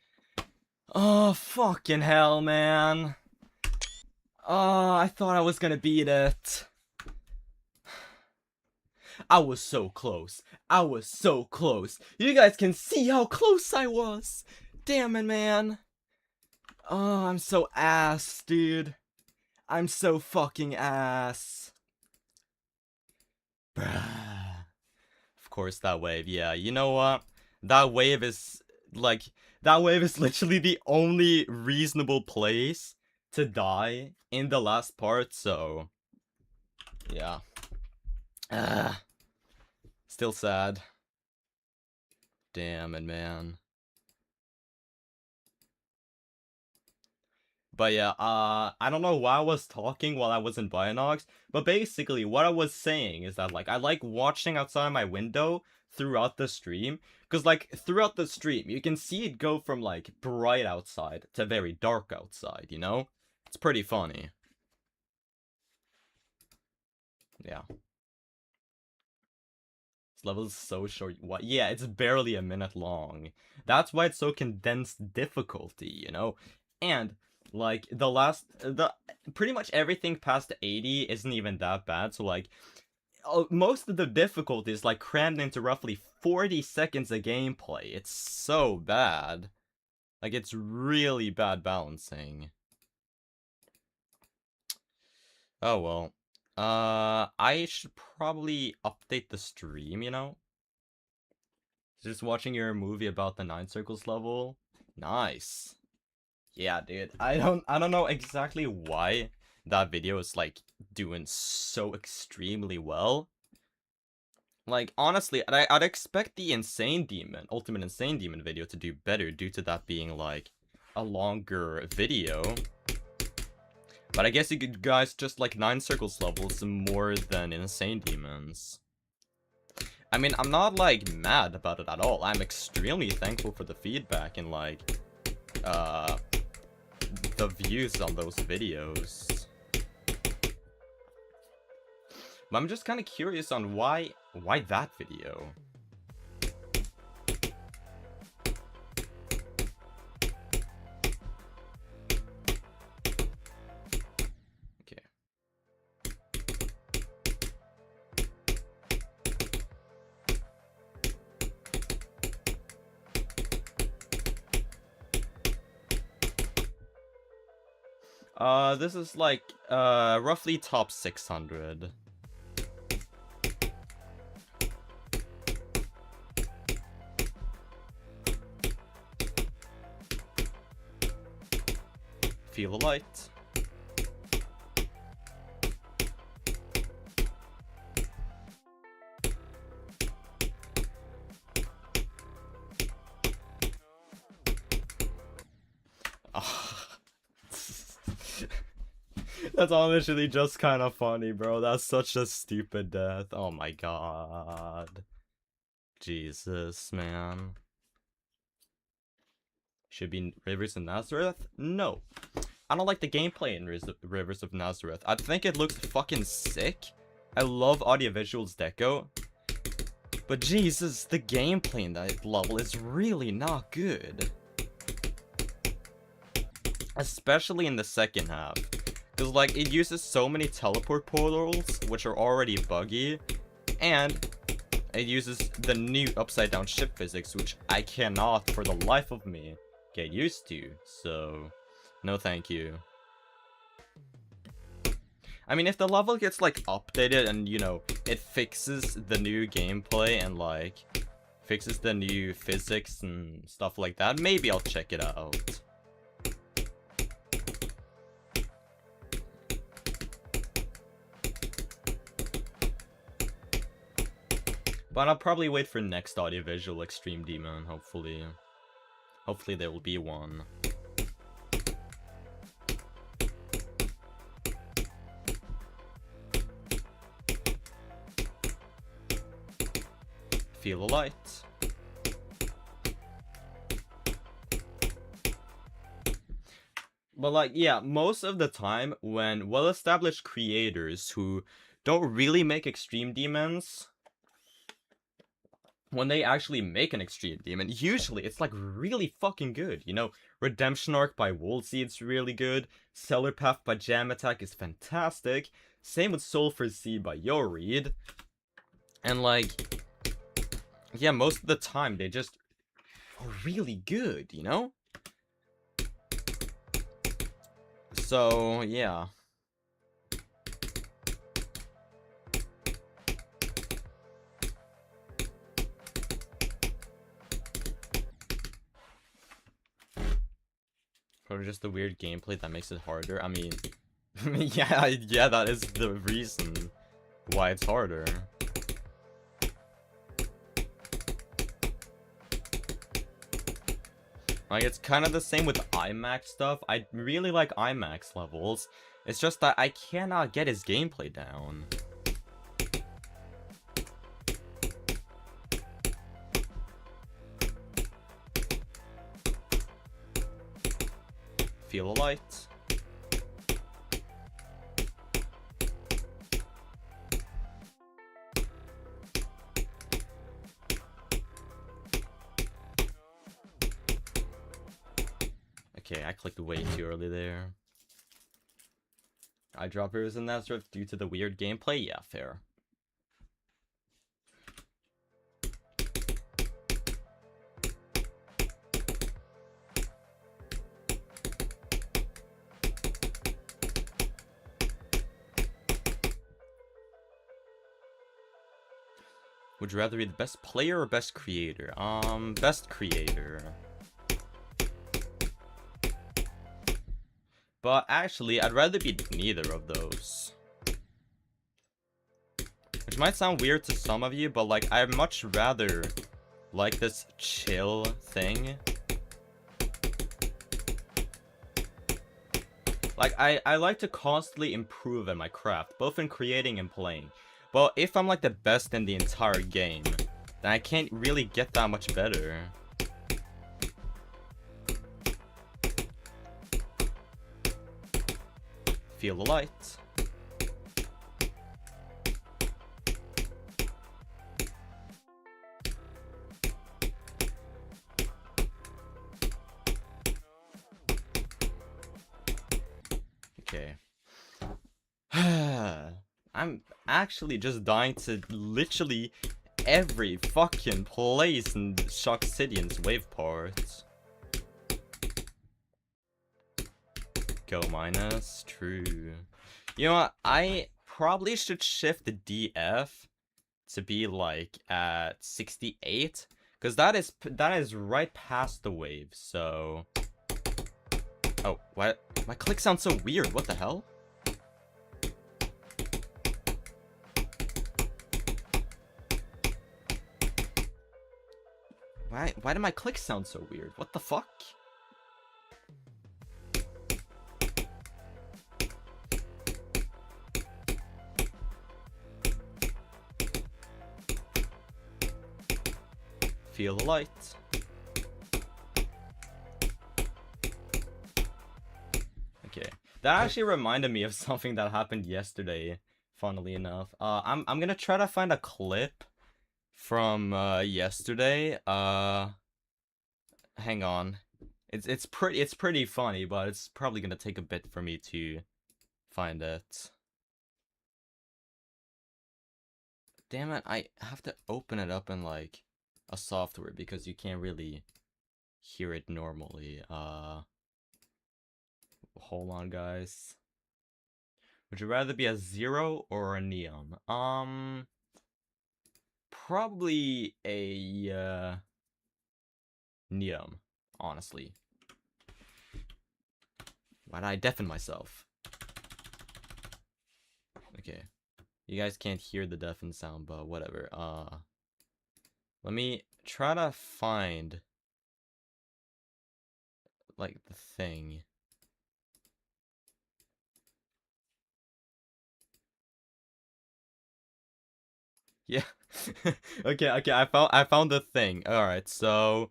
[SPEAKER 1] Oh, fucking hell, man. Oh, I thought I was gonna beat it. I was so close. I was so close. You guys can see how close I was. Damn it, man. Oh, I'm so ass, dude. I'm so fucking ass. Bruh. Of course, that wave. Yeah, you know what? That wave is, like, that wave is literally the only reasonable place to die in the last part, so... yeah. Still sad. Damn it, man. But yeah, I don't know why I was talking while I was in Bionox, but basically what I was saying is that, like, I like watching outside my window throughout the stream, because, like, throughout the stream, you can see it go from, like, bright outside to very dark outside, you know? It's pretty funny. Yeah. This level is so short. What? Yeah, it's barely a minute long. That's why it's so condensed difficulty, you know? And like the pretty much everything past 80 isn't even that bad. So like most of the difficulty is like crammed into roughly 40 seconds of gameplay. It's so bad. Like it's really bad balancing. Oh well. I should probably update the stream, you know? Just watching your movie about the 9 circles level. Nice. Yeah, dude. I don't know exactly why that video is like doing so extremely well. Like honestly, I'd expect the Insane Demon, Ultimate Insane Demon video to do better due to that being like a longer video. But I guess you guys just like 9 circles levels more than Insane Demons. I mean, I'm not like mad about it at all. I'm extremely thankful for the feedback and like the views on those videos. But I'm just kind of curious on why that video? Okay. This is like, roughly top 600. Feel the light. That's honestly just kind of funny, bro. That's such a stupid death. Oh my god. Jesus, man. Should be Rivers of Nazareth? No. I don't like the gameplay in Rivers of Nazareth. I think it looks fucking sick. I love audiovisuals deco. But Jesus, the gameplay in that level is really not good. Especially in the second half. Because, like, it uses so many teleport portals, which are already buggy. And it uses the new upside down ship physics, which I cannot, for the life of me, get used to. So, no thank you. I mean, if the level gets, like, updated and, you know, it fixes the new gameplay and, like, fixes the new physics and stuff like that, maybe I'll check it out. But I'll probably wait for next audiovisual Extreme Demon, hopefully. Hopefully there will be one. Feel the light. But like, yeah, most of the time when well-established creators who don't really make Extreme Demons, when they actually make an Extreme Demon, usually it's like really fucking good. You know, Redemption Arc by Woolseed's really good. Cellar Path by Jam Attack is fantastic. Same with Sulfur Sea by Yoreed. And like, yeah, most of the time they just are really good, you know? So, yeah. Or just the weird gameplay that makes it harder. I mean, yeah, that is the reason why it's harder. Like, it's kind of the same with IMAX stuff. I really like IMAX levels. It's just that I cannot get his gameplay down. Feel a light. Okay, I clicked way too early there. I drop Rivers in Nazareth due to the weird gameplay? Yeah, fair. Would you rather be the best player or best creator? Best creator. But actually, I'd rather be neither of those. Which might sound weird to some of you, but like, I'd much rather like this chill thing. Like, I like to constantly improve at my craft, both in creating and playing. But if I'm like the best in the entire game, then I can't really get that much better. Feel the light. Okay. I'm actually just dying to literally every fucking place in Shock City and its wave parts. Go minus, true. You know what? I probably should shift the DF to be like at 68, because that is right past the wave. So, oh, what? My click sounds so weird. What the hell? Why do my clicks sound so weird? What the fuck? Feel the light. Okay. That actually reminded me of something that happened yesterday, funnily enough. I'm gonna try to find a clip from yesterday. Hang on. It's pretty funny, but it's probably gonna take a bit for me to find it. Damn it, I have to open it up in like a software because you can't really hear it normally. Hold on, guys. Would you rather be a zero or a neon? Probably a neon, honestly. Why did I deafen myself? Okay. You guys can't hear the deafen sound, but whatever. Let me try to find like the thing. Yeah. Okay, I found the thing. All right. So,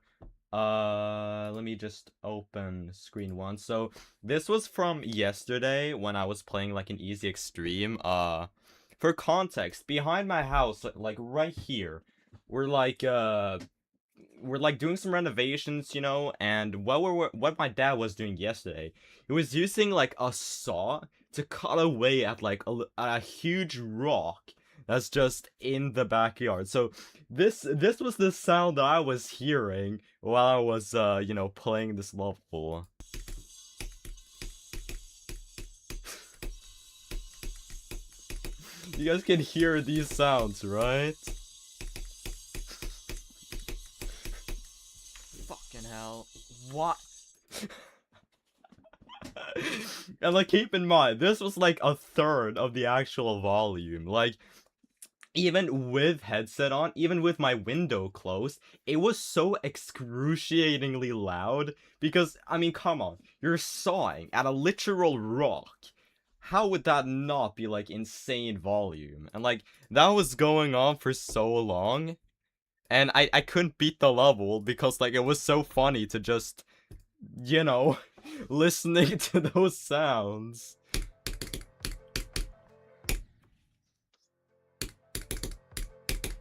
[SPEAKER 1] let me just open screen one. So, this was from yesterday when I was playing like an easy extreme. For context, behind my house, like right here, we're like doing some renovations, you know, and what my dad was doing yesterday, he was using like a saw to cut away at like a huge rock that's just in the backyard. So this was the sound that I was hearing while I was you know, playing this level. You guys can hear these sounds, right? Fucking hell. What? And like, keep in mind, this was like a third of the actual volume. Like, even with headset on, even with my window closed, it was so excruciatingly loud. Because, I mean, come on, you're sawing at a literal rock. How would that not be like insane volume? And like, that was going on for so long. And I couldn't beat the level because like, it was so funny to just, you know, listening to those sounds.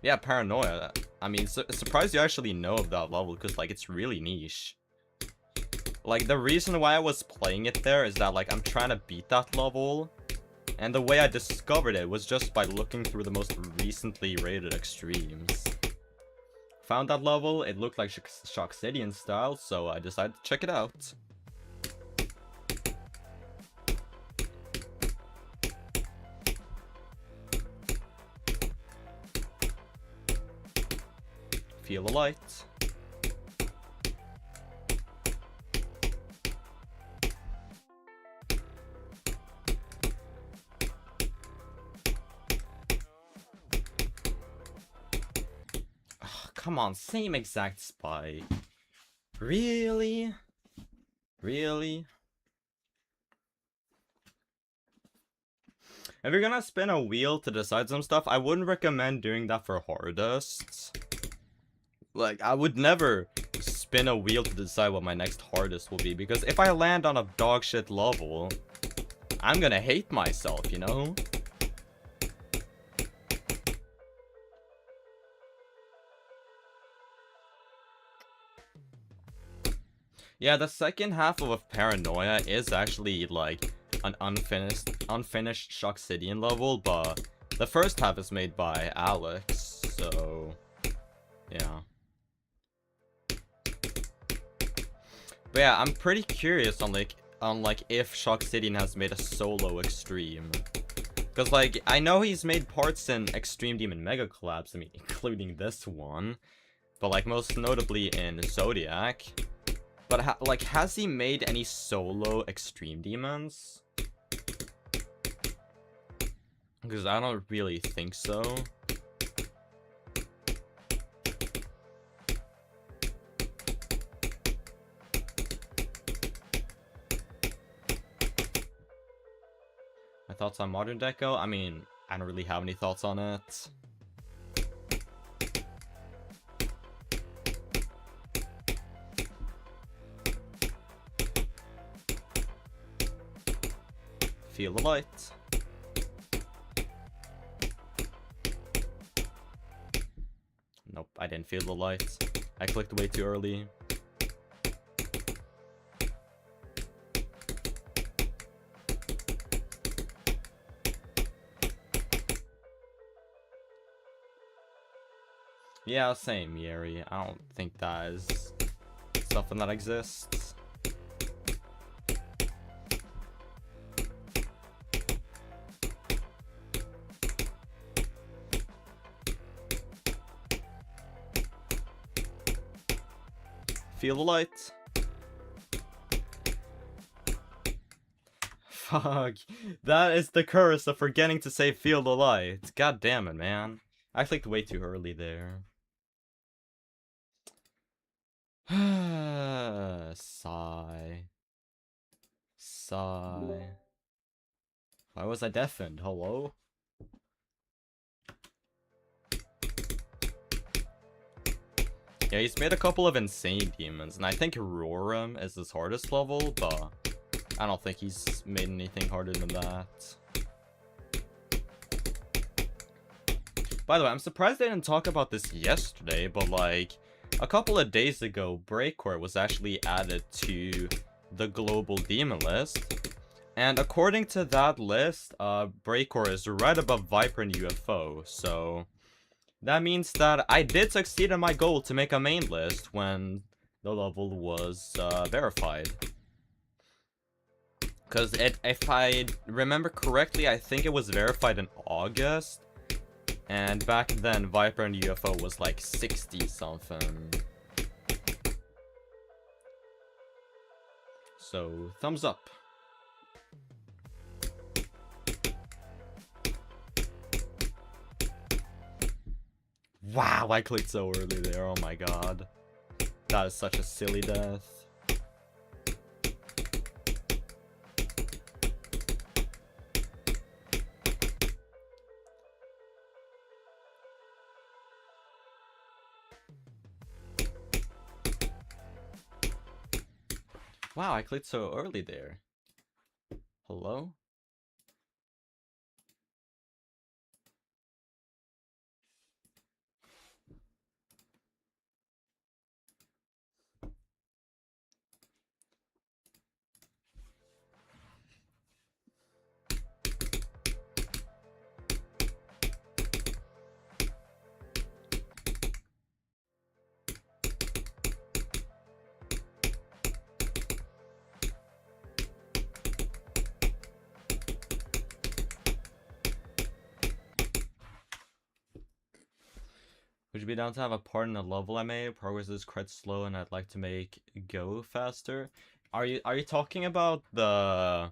[SPEAKER 1] Yeah, Paranoia. I mean, surprised you actually know of that level, because like, it's really niche. Like, the reason why I was playing it there is that like, I'm trying to beat that level, and the way I discovered it was just by looking through the most recently rated extremes. Found that level, it looked like Shoxidian style, so I decided to check it out. Feel the light. Oh, come on, same exact spike. Really? Really? If you're gonna spin a wheel to decide some stuff, I wouldn't recommend doing that for hardest. Like, I would never spin a wheel to decide what my next hardest will be, because if I land on a dogshit level, I'm gonna hate myself, you know? Yeah, the second half of Paranoia is actually, like, an unfinished Shoxidian level, but the first half is made by Alex, so yeah. But yeah, I'm pretty curious on like if Shoxidian has made a solo extreme. Cause like, I know he's made parts in Extreme Demon Mega Collabs, I mean, including this one. But like, most notably in Zodiac. But like, has he made any solo Extreme Demons? Because I don't really think so. My thoughts on Modern Deco? I mean, I don't really have any thoughts on it. Feel the light. Nope, I didn't feel the light. I clicked way too early. Yeah, same, Yeri. I don't think that is something that exists. Feel the light. Fuck. That is the curse of forgetting to say feel the light. God damn it, man. I clicked way too early there. Sigh. Sigh. Why was I deafened? Hello? Yeah, he's made a couple of insane demons, and I think Roram is his hardest level, but I don't think he's made anything harder than that. By the way, I'm surprised they didn't talk about this yesterday, but like, a couple of days ago, Breakcore was actually added to the global demon list. And according to that list, Breakcore is right above Viper and UFO, so that means that I did succeed in my goal to make a main list when the level was verified. Because if I remember correctly, I think it was verified in August. And back then, Viper and UFO was like 60 something. So, thumbs up. Wow, I clicked so early there, oh my god. That is such a silly death. Wow, I clicked so early there. Hello? Would you be down to have a part in the level I made? Progress is quite slow and I'd like to make go faster. Are you talking about the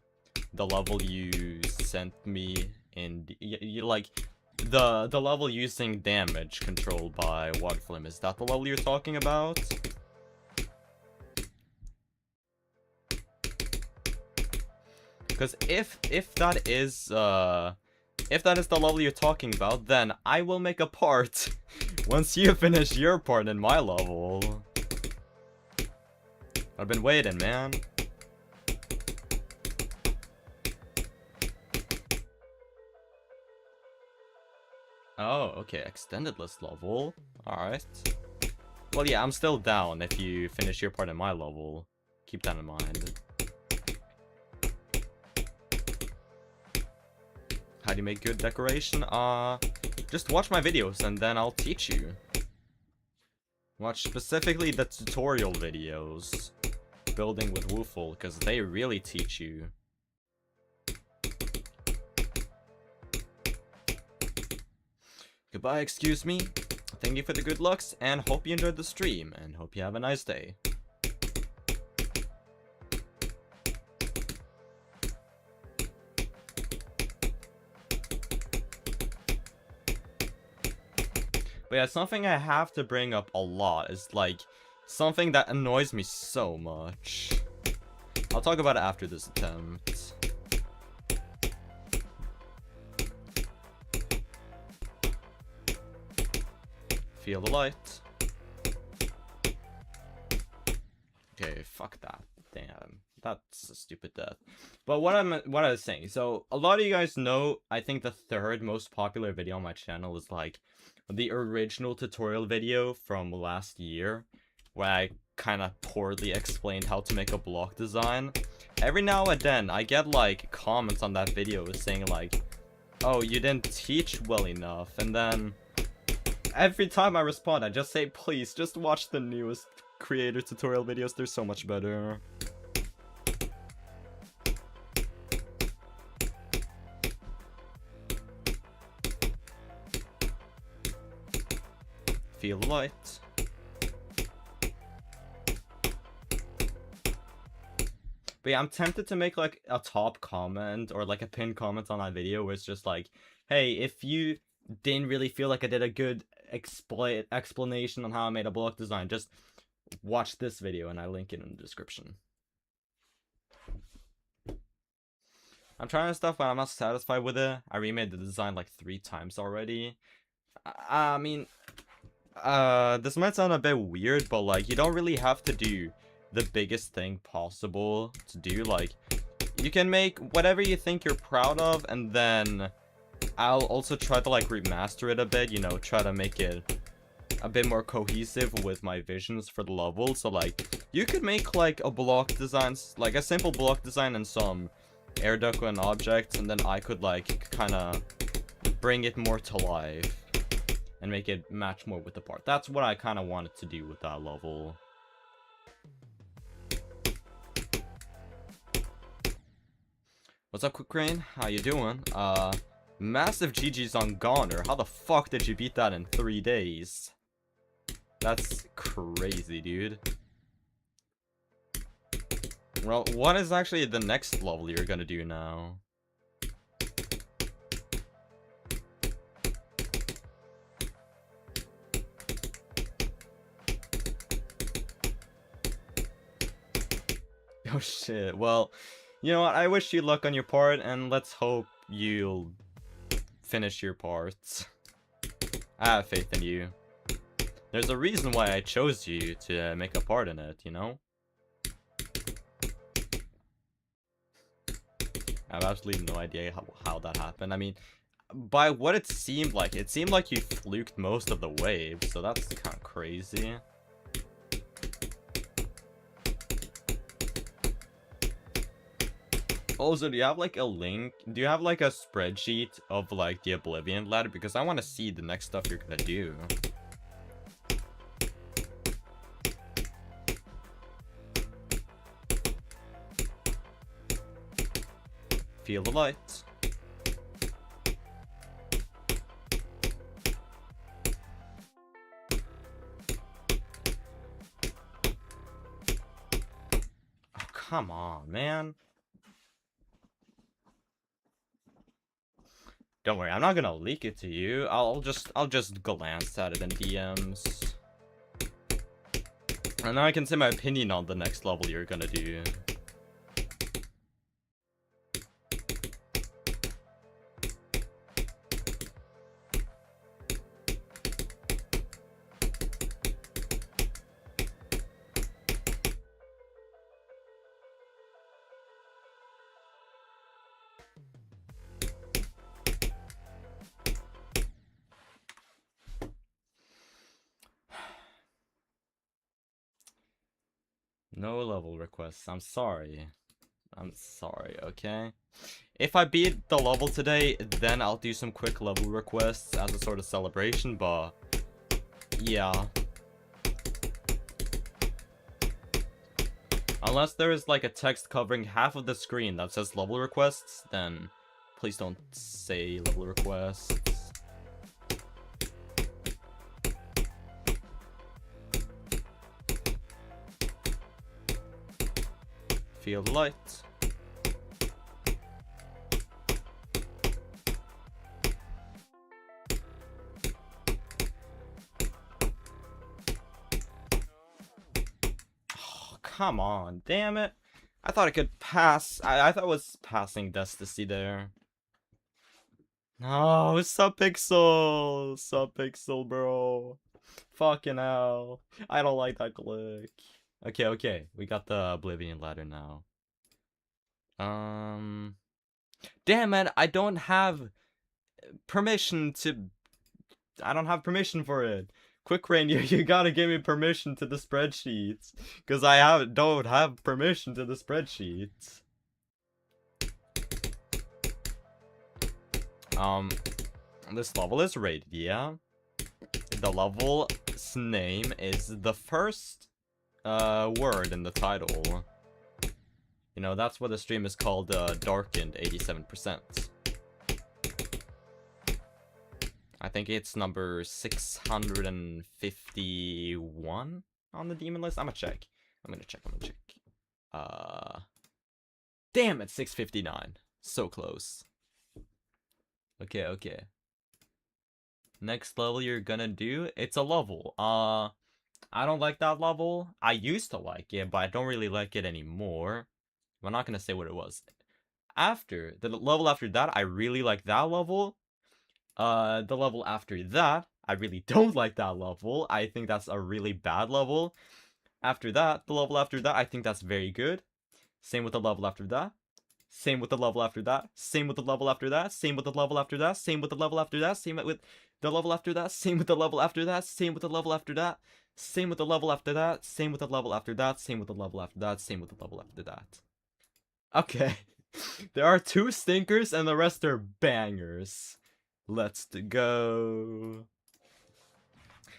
[SPEAKER 1] level you sent me in you like the level using damage controlled by water flame? Is that the level you're talking about? Because if that is the level you're talking about, then I will make a part once you finish your part in my level. I've been waiting, man. Oh, okay, extended list level. Alright. Well, yeah, I'm still down if you finish your part in my level. Keep that in mind. How do you make good decoration? Just watch my videos and then I'll teach you. Watch specifically the tutorial videos. Building with Woofle, because they really teach you. Goodbye, excuse me. Thank you for the good looks, and hope you enjoyed the stream, and hope you have a nice day. But yeah, something I have to bring up a lot is, like, something that annoys me so much. I'll talk about it after this attempt. Feel the light. Okay, fuck that. Damn, that's a stupid death. But what I was saying, so a lot of you guys know, I think the third most popular video on my channel is like the original tutorial video from last year, where I kind of poorly explained how to make a block design. Every now and then, I get like comments on that video saying like, oh, you didn't teach well enough, and then every time I respond, I just say, please, just watch the newest creator tutorial videos, they're so much better. Feel the light. But yeah, I'm tempted to make like a top comment or like a pinned comment on that video where it's just like, hey, if you didn't really feel like I did a good explanation on how I made a block design, just watch this video and I link it in the description. I'm trying stuff, but I'm not satisfied with it. I remade the design like 3 times already. I mean, this might sound a bit weird, but like, you don't really have to do the biggest thing possible to do. Like, you can make whatever you think you're proud of, and then I'll also try to like remaster it a bit, you know, try to make it a bit more cohesive with my visions for the level. So like, you could make like a block design, like a simple block design and some air duct an object, and then I could like kind of bring it more to life and make it match more with the part. That's what I kind of wanted to do with that level. What's up, Quick Rain? How you doing? Massive GG's on Goner. How the fuck did you beat that in 3 days? That's crazy, dude. Well, what is actually the next level you're gonna do now? Oh shit, well, you know what, I wish you luck on your part, and let's hope you'll finish your parts. I have faith in you. There's a reason why I chose you to make a part in it, you know? I have absolutely no idea how that happened. I mean, by what it seemed like you fluked most of the waves, so that's kind of crazy. Also, do you have like a link? Do you have like a spreadsheet of like the Oblivion ladder? Because I want to see the next stuff you're gonna do. Feel the light. Oh, come on, man. Don't worry, I'm not gonna leak it to you. I'll just glance at it in DMs. And then I can say my opinion on the next level you're gonna do. No level requests. I'm sorry. I'm sorry, okay? If I beat the level today, then I'll do some quick level requests as a sort of celebration, but yeah. Unless there is like a text covering half of the screen that says level requests, then please don't say level requests. Feel the light. Oh, come on, damn it. I thought I could pass. I thought it was passing Destiny there. No, Subpixel! Subpixel, bro. Fucking hell. I don't like that click. Okay. We got the Oblivion ladder now. Damn it, I don't have permission for it. Quick Rain, you gotta give me permission to the spreadsheets. Cause I don't have permission to the spreadsheets. This level is rated, yeah. The level's name is the first word in the title. You know, that's what the stream is called, Darkened 87%. I think it's number 651 on the demon list. I'm gonna check. Damn it, 659. So close. Okay. Next level you're gonna do, it's a level. I don't like that level. I used to like it, but I don't really like it anymore. I'm not gonna say what it was. After the level after that, I really like that level. The level after that, I really don't like that level. I think that's a really bad level. After that, the level after that, I think that's very good. Same with the level after that. Same with the level after that. Same with the level after that. Same with the level after that. Same with the level after that. Same with the level after that. Same with the level after that. Same with the level after that. Same with the level after that. Same with the level after that. Same with the level after that. Same with the level after that. Okay. There are 2 stinkers and the rest are bangers. Let's go.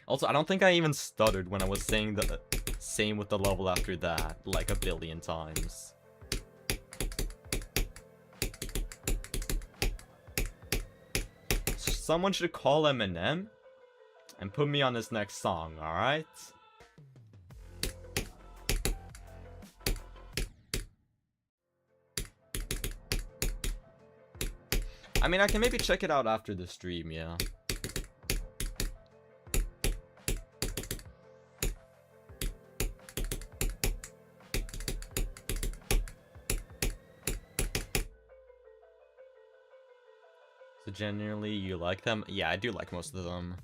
[SPEAKER 1] Also, I don't think I even stuttered when I was saying the same with the level after that, like a billion times. Someone should call Eminem and put me on his next song, alright? I mean, I can maybe check it out after the stream, yeah. So generally, you like them? Yeah, I do like most of them.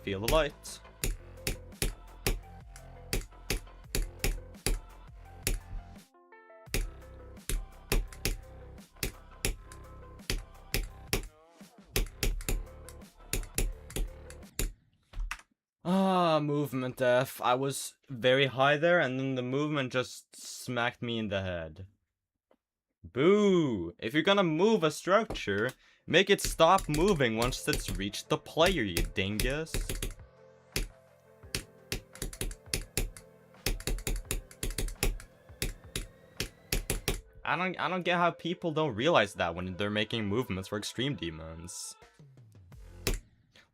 [SPEAKER 1] Feel the light. Movement F. I was very high there, and then the movement just smacked me in the head. Boo! If you're gonna move a structure, make it stop moving once it's reached the player, you dingus. I don't get how people don't realize that when they're making movements for extreme demons.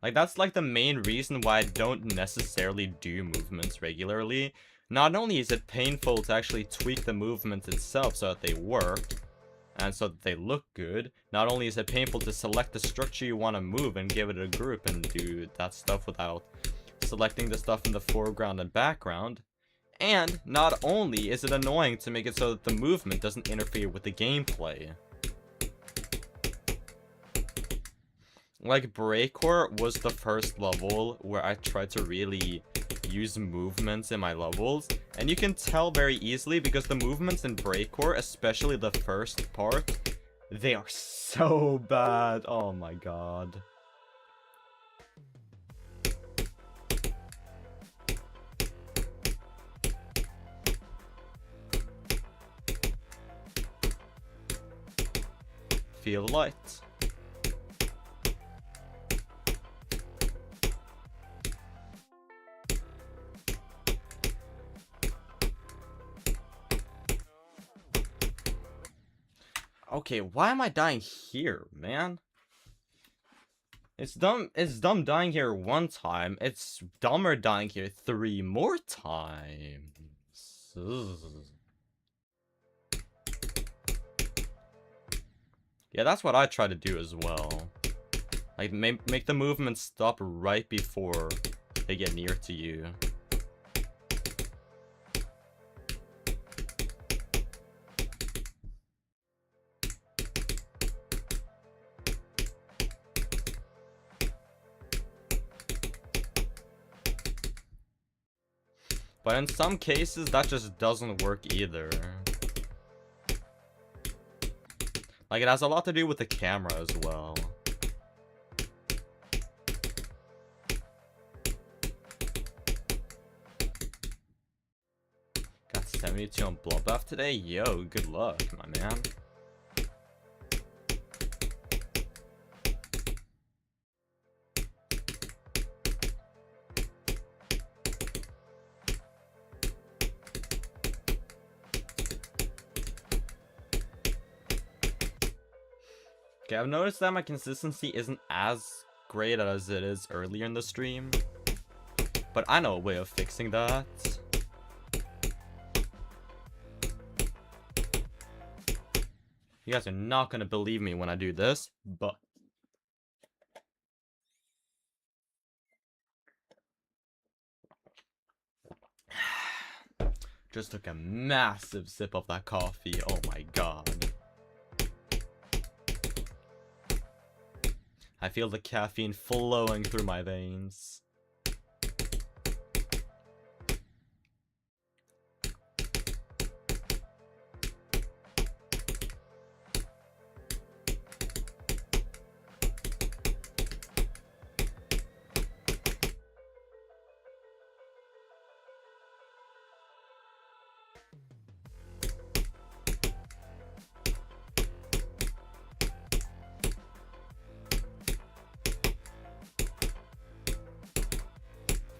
[SPEAKER 1] Like, that's like the main reason why I don't necessarily do movements regularly. Not only is it painful to actually tweak the movements itself so that they work, and so that they look good, not only is it painful to select the structure you want to move and give it a group and do that stuff without selecting the stuff in the foreground and background, and not only is it annoying to make it so that the movement doesn't interfere with the gameplay. Like, Breakcore was the first level where I tried to really use movements in my levels, and you can tell very easily because the movements in Breakcore, especially the first part, they are so bad. Oh my god. Feel the light. Okay, why am I dying here, man? It's dumb dying here 1 time. It's dumber dying here 3 more times. Ugh. Yeah, that's what I try to do as well. Like, make the movement stop right before they get near to you. But in some cases, that just doesn't work either. Like, it has a lot to do with the camera as well. Got 72 on Bloodbath today? Yo, good luck, my man. Okay, I've noticed that my consistency isn't as great as it is earlier in the stream, but I know a way of fixing that. You guys are not gonna believe me when I do this, but just took a massive sip of that coffee. Oh my god. I feel the caffeine flowing through my veins.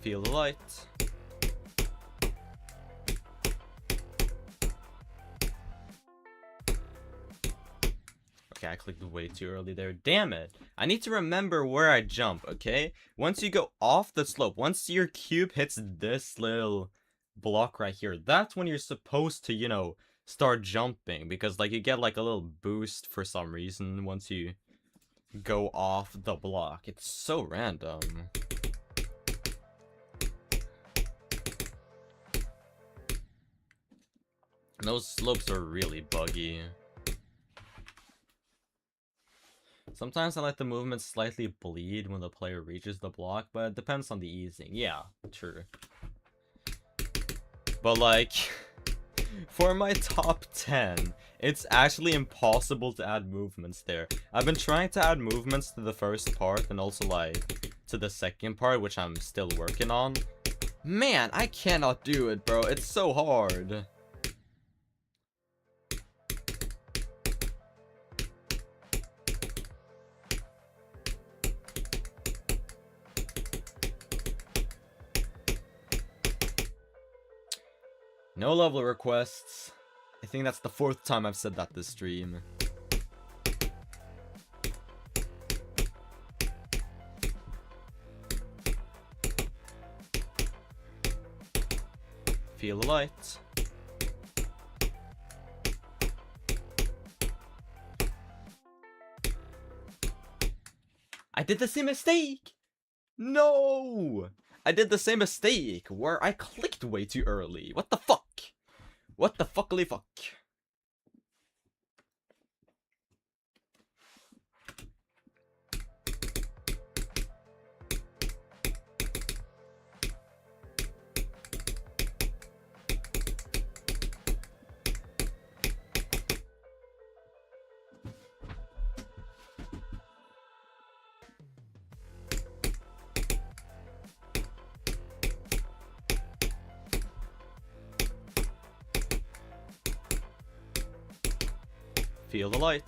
[SPEAKER 1] Feel the light. Okay, I clicked way too early there. Damn it. I need to remember where I jump, okay? Once you go off the slope, once your cube hits this little block right here, that's when you're supposed to, you know, start jumping. Because, like, you get, like, a little boost for some reason once you go off the block. It's so random. Those slopes are really buggy. Sometimes I let the movement slightly bleed when the player reaches the block, but it depends on the easing. Yeah, true. But like, for my top 10, it's actually impossible to add movements there. I've been trying to add movements to the first part and also like to the second part, which I'm still working on. Man, I cannot do it, bro. It's so hard. No level requests. I think that's the 4th time I've said that this stream. Feel the light. I did the same mistake! No! I did the same mistake where I clicked way too early. What the fuck? What the fuckly fuck? Feel the light.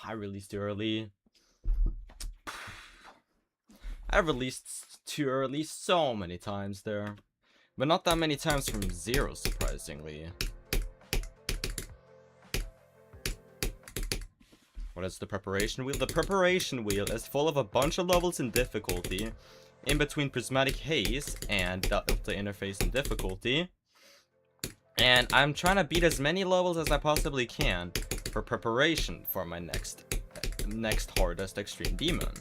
[SPEAKER 1] I released too early. I released too early so many times there. But not that many times from 0, surprisingly. What is the preparation wheel? The preparation wheel is full of a bunch of levels in difficulty, in between Prismatic Haze and the interface in difficulty. And I'm trying to beat as many levels as I possibly can for preparation for my next hardest extreme demon.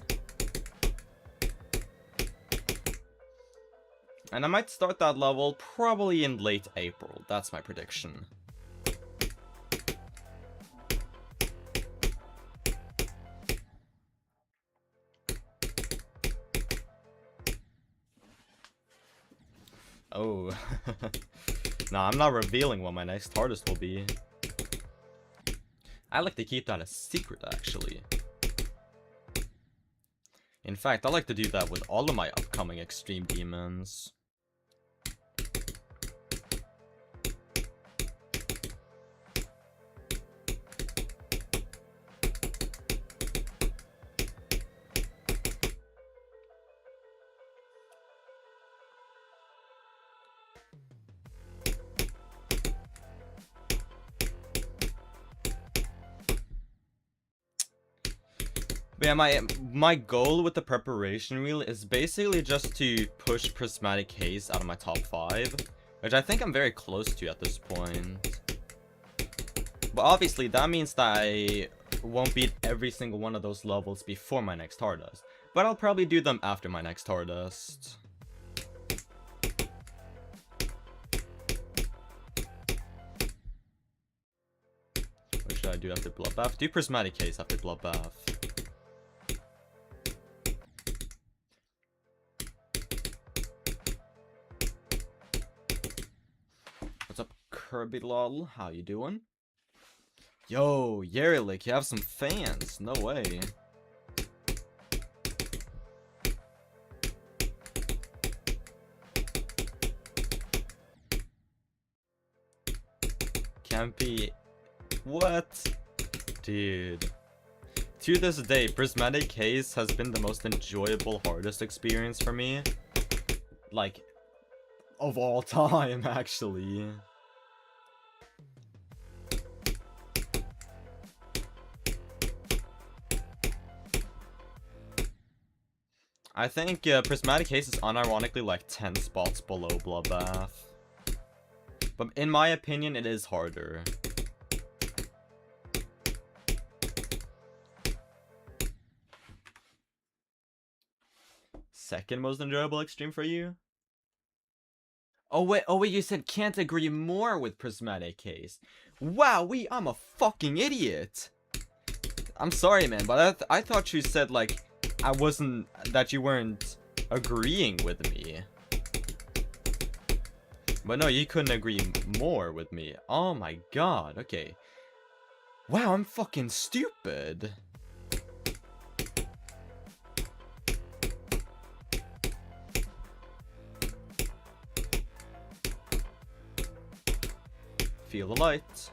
[SPEAKER 1] And I might start that level probably in late April. That's my prediction. Oh. Nah, I'm not revealing what my next hardest will be. I like to keep that a secret, actually. In fact, I like to do that with all of my upcoming extreme demons. But yeah, my goal with the preparation wheel is basically just to push Prismatic Haze out of my top 5, which I think I'm very close to at this point. But obviously, that means that I won't beat every single one of those levels before my next hardest. But I'll probably do them after my next hardest. What should I do after Bloodbath? Do Prismatic Haze after Bloodbath. What's up, Kirby lol? How you doing? Yo, Yerlik, you have some fans. No way. can't be... What? Dude. To this day, Prismatic Haze has been the most enjoyable, hardest experience for me. Like, of all time, actually. I think Prismatic Haze is unironically like 10 spots below Bloodbath. But in my opinion, it is harder. Second most enjoyable extreme for you? Oh wait, you said can't agree more with Prismatic Haze. Wow, I'm a fucking idiot. I'm sorry, man, but I thought you said like that you weren't agreeing with me. But no, you couldn't agree more with me. Oh my god, okay. Wow, I'm fucking stupid. Feel the light.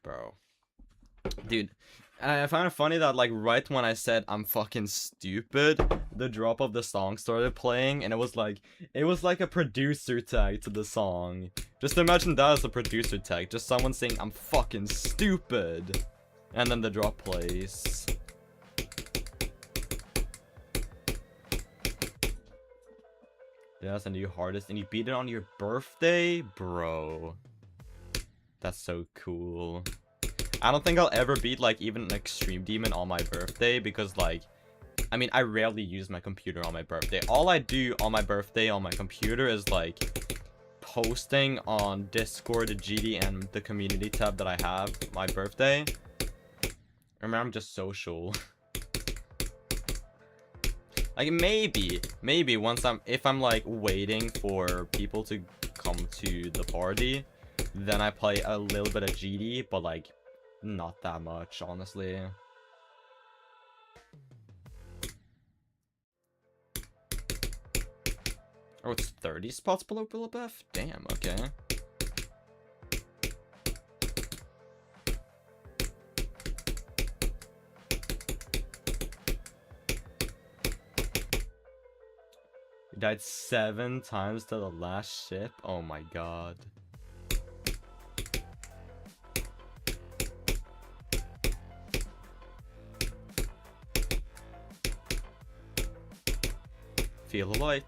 [SPEAKER 1] Bro. Dude, I found it funny that like right when I said I'm fucking stupid, the drop of the song started playing, and it was like a producer tag to the song. Just imagine that as a producer tag, just someone saying I'm fucking stupid, and then the drop plays. Yeah, that's a new hardest, and you beat it on your birthday? Bro. That's so cool. I don't think I'll ever beat, like, even an Extreme Demon on my birthday, because, like, I mean, I rarely use my computer on my birthday. All I do on my birthday on my computer is, like, posting on Discord, GD, and the community tab that I have my birthday. Remember, I'm just social. Like, maybe once if I'm, like, waiting for people to come to the party, then I play a little bit of GD, but, like, not that much, honestly. Oh, it's 30 spots below Bloodbath? Damn, okay. You died 7 times to the last ship? Oh my god. Feel the light.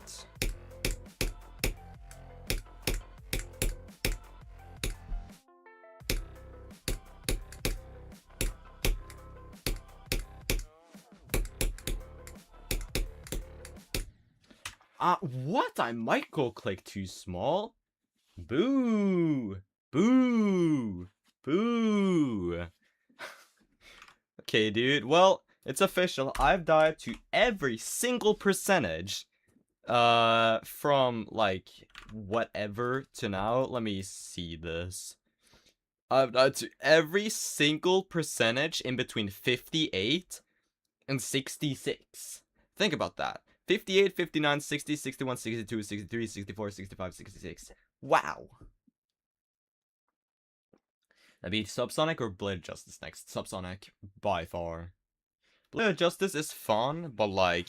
[SPEAKER 1] What? I might go click too small? Boo! Boo! Boo! Okay, dude. Well, it's official. I've died to every single percentage. From, like, whatever to now. Let me see this. I've died to every single percentage in between 58 and 66. Think about that. 58, 59, 60, 61, 62, 63, 64, 65, 66. Wow. That'd be Subsonic or Blade Justice next. Subsonic, by far. Blade Justice is fun, but, like,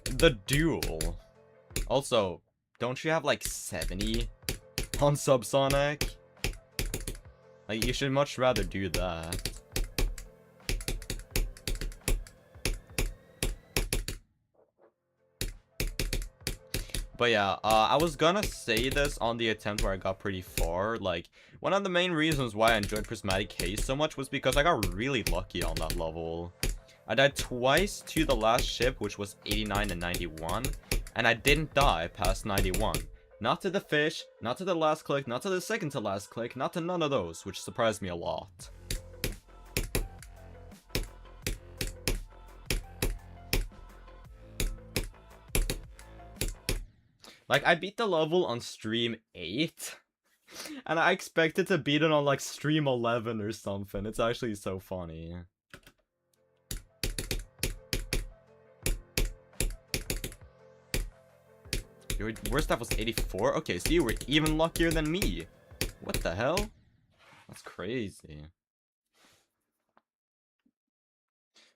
[SPEAKER 1] the duel. Also, don't you have, like, 70 on Subsonic? Like, you should much rather do that. But yeah, I was gonna say this on the attempt where I got pretty far. Like, one of the main reasons why I enjoyed Prismatic Haze so much was because I got really lucky on that level. I died twice to the last ship, which was 89 and 91, and I didn't die past 91. Not to the fish, not to the last click, not to the second to last click, not to none of those, which surprised me a lot. Like, I beat the level on stream 8, and I expected to beat it on, like, stream 11 or something. It's actually so funny. Your worst stat was 84? Okay, so you were even luckier than me. What the hell? That's crazy.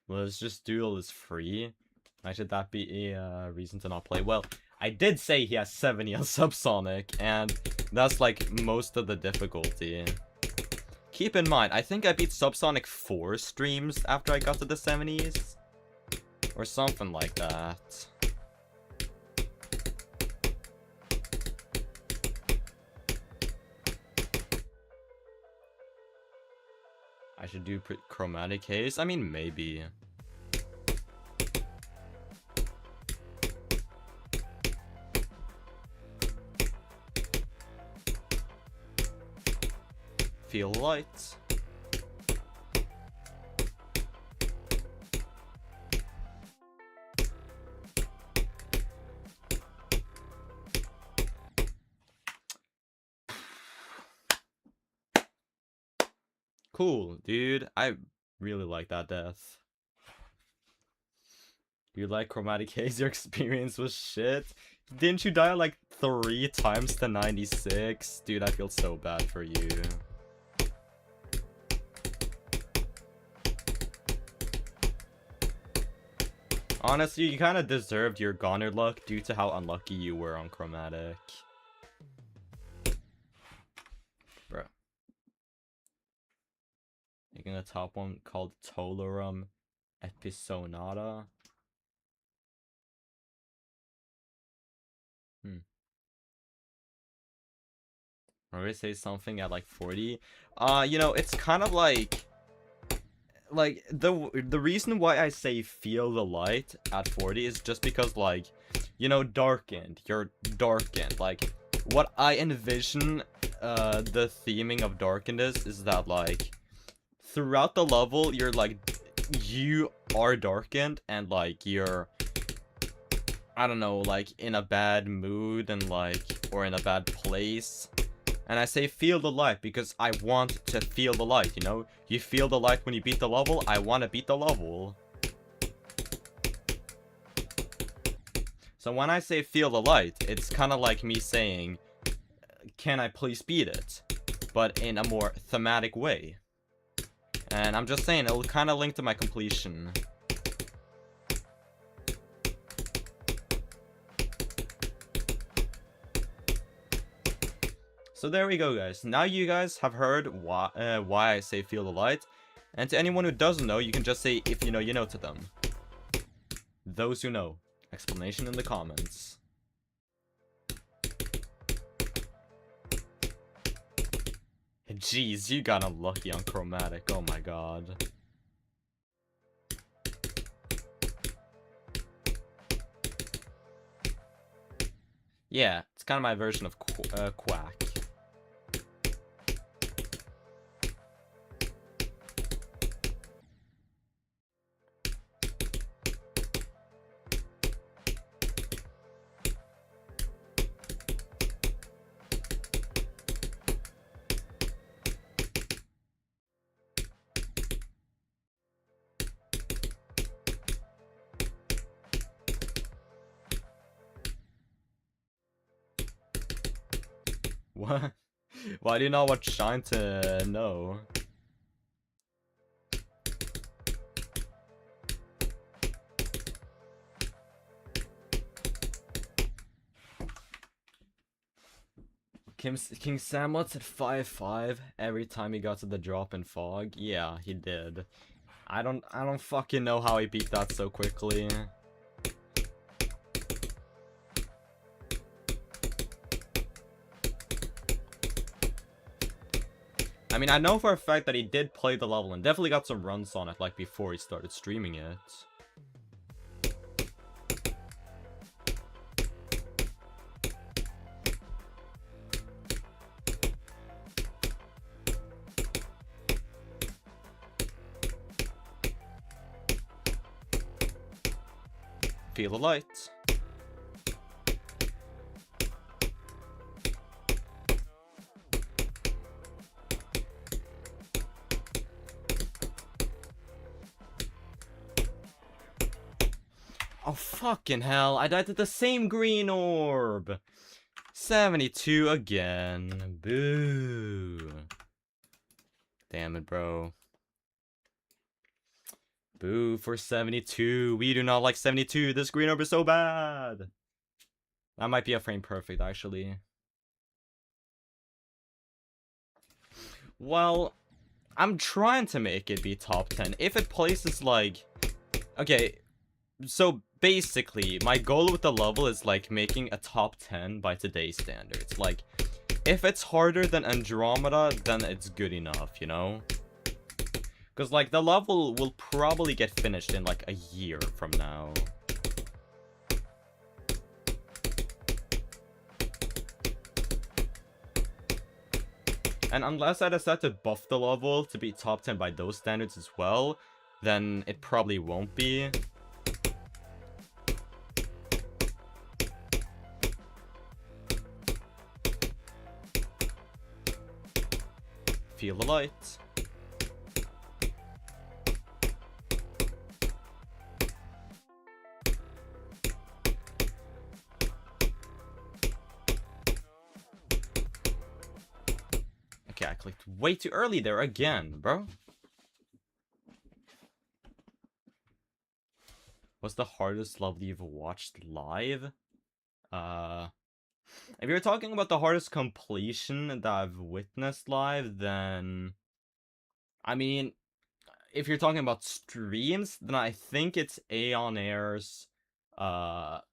[SPEAKER 1] Well, it's just duel is free. Why should that be a reason to not play? Well, I did say he has 70 on Subsonic, and that's like most of the difficulty. Keep in mind, I think I beat Subsonic 4 streams after I got to the 70s. Or something like that. I should do chromatic haze? I mean, maybe. Feel light. Cool, dude. I really like that death. You like chromatic haze? Your experience was shit? Didn't you die like 3 times to 96? Dude, I feel so bad for you. Honestly, you kind of deserved your goner luck due to how unlucky you were on chromatic. Bro. Making a top one called Tolarum Episonata. Or we say something at like 40. You know, it's kind of like the reason why I say feel the light at 40 is just because, like, you know, Darkened, you're Darkened. Like, what I envision the theming of Darkened is that, like, throughout the level you're like, you are Darkened, and like you're, I don't know, like in a bad mood and like, or in a bad place. And I say feel the light because I want to feel the light, you know? You feel the light when you beat the level, I want to beat the level. So when I say feel the light, it's kind of like me saying, can I please beat it? But in a more thematic way. And I'm just saying, it'll kind of link to my completion. So there we go, guys. Now you guys have heard why I say feel the light. And to anyone who doesn't know, you can just say, if you know, you know to them. Those who know. Explanation in the comments. Jeez, you got unlucky on chromatic. Oh my god. Yeah, it's kind of my version of Quack. What? Why do you not want Shine to know? King Samlet's at 5-5 every time he got to the drop in fog. Yeah, he did. I don't fucking know how he beat that so quickly. I mean, I know for a fact that he did play the level and definitely got some runs on it, like, before he started streaming it. Feel the light. Oh, fucking hell. I died to the same green orb. 72 again. Boo. Damn it, bro. Boo for 72. We do not like 72. This green orb is so bad. That might be a frame perfect, actually. Well, I'm trying to make it be top 10. If it places like... Okay, so basically, my goal with the level is like making a top 10 by today's standards. Like, if it's harder than Andromeda, then it's good enough, you know? Because like the level will probably get finished in like a year from now. And unless I decide to buff the level to be top 10 by those standards as well, then it probably won't be. Feel the light. Okay, I clicked way too early there again, bro. What's the hardest level you've watched live? If you're talking about the hardest completion that I've witnessed live, then... I mean, if you're talking about streams, then I think it's Aeon Air's Terminux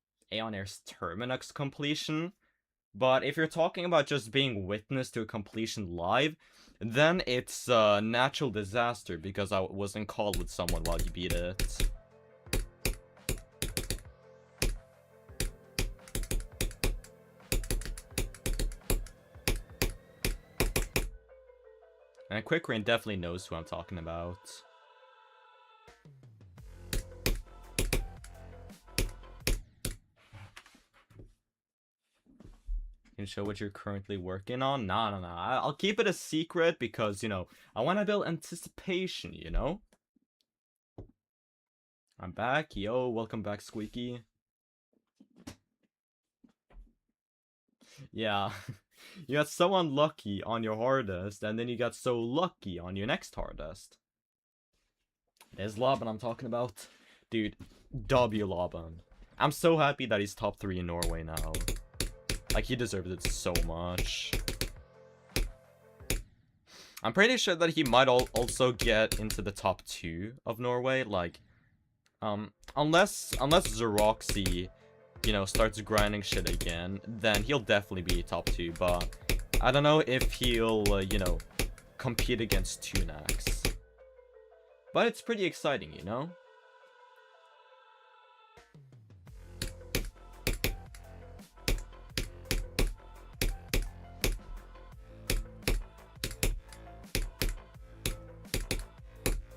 [SPEAKER 1] completion. But if you're talking about just being witness to a completion live, then it's Natural Disaster, because I was in call with someone while you beat it. And Quick Rain definitely knows who I'm talking about. Can you show what you're currently working on? Nah. I'll keep it a secret because, you know, I want to build anticipation, you know? I'm back. Yo, welcome back, Squeaky. Yeah. You got so unlucky on your hardest, and then you got so lucky on your next hardest. There's Laban I'm talking about. Dude, W Laban. I'm so happy that he's top 3 in Norway now. Like, he deserves it so much. I'm pretty sure that he might also get into the top 2 of Norway. Like, unless Xeroxy, you know, starts grinding shit again, then he'll definitely be top 2. But I don't know if he'll, you know, compete against Tunax. But it's pretty exciting, you know?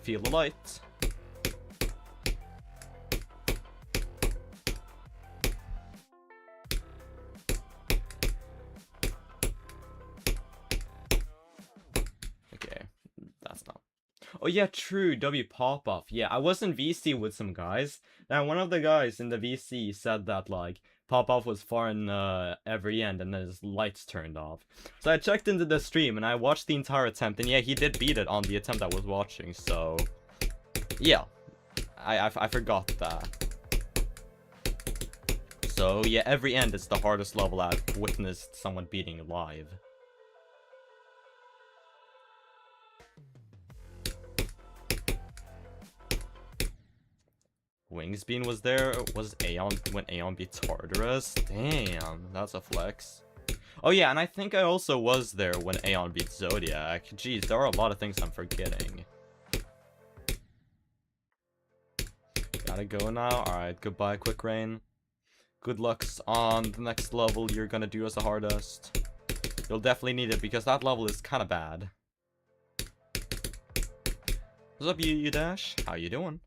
[SPEAKER 1] Feel the light. Okay, that's not... Oh yeah, true, W pop-off. Yeah, I was in VC with some guys, and one of the guys in the VC said that, like, pop-off was far in every end, and then his lights turned off. So I checked into the stream, and I watched the entire attempt, and yeah, he did beat it on the attempt I was watching, so... Yeah, I forgot that. So yeah, every end is the hardest level I've witnessed someone beating live. Wingsbean was there. Was Aeon when Aeon beat Tartarus? Damn, that's a flex. Oh yeah, and I think I also was there when Aeon beat Zodiac. Jeez, there are a lot of things I'm forgetting. Gotta go now. Alright, goodbye, Quick Rain. Good lucks on the next level you're gonna do as the hardest. You'll definitely need it because that level is kinda bad. What's up, you Dash? How you doing?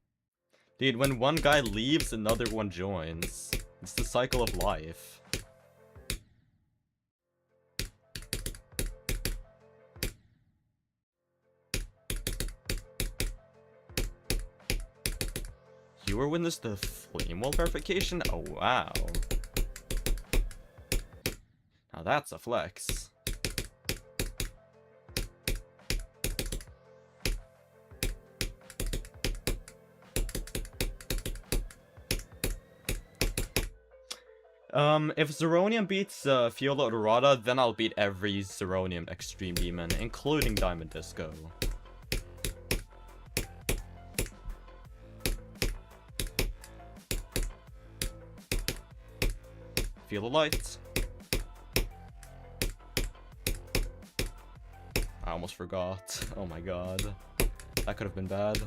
[SPEAKER 1] Dude, when one guy leaves, another one joins. It's the cycle of life. viewer witnessed the flame wall verification? Oh, wow. Now that's a flex. If Zeronium beats Fiola Dorada, then I'll beat every Zeronium Extreme Demon, including Diamond Disco. Feel the light. I almost forgot. Oh my god. That could have been bad.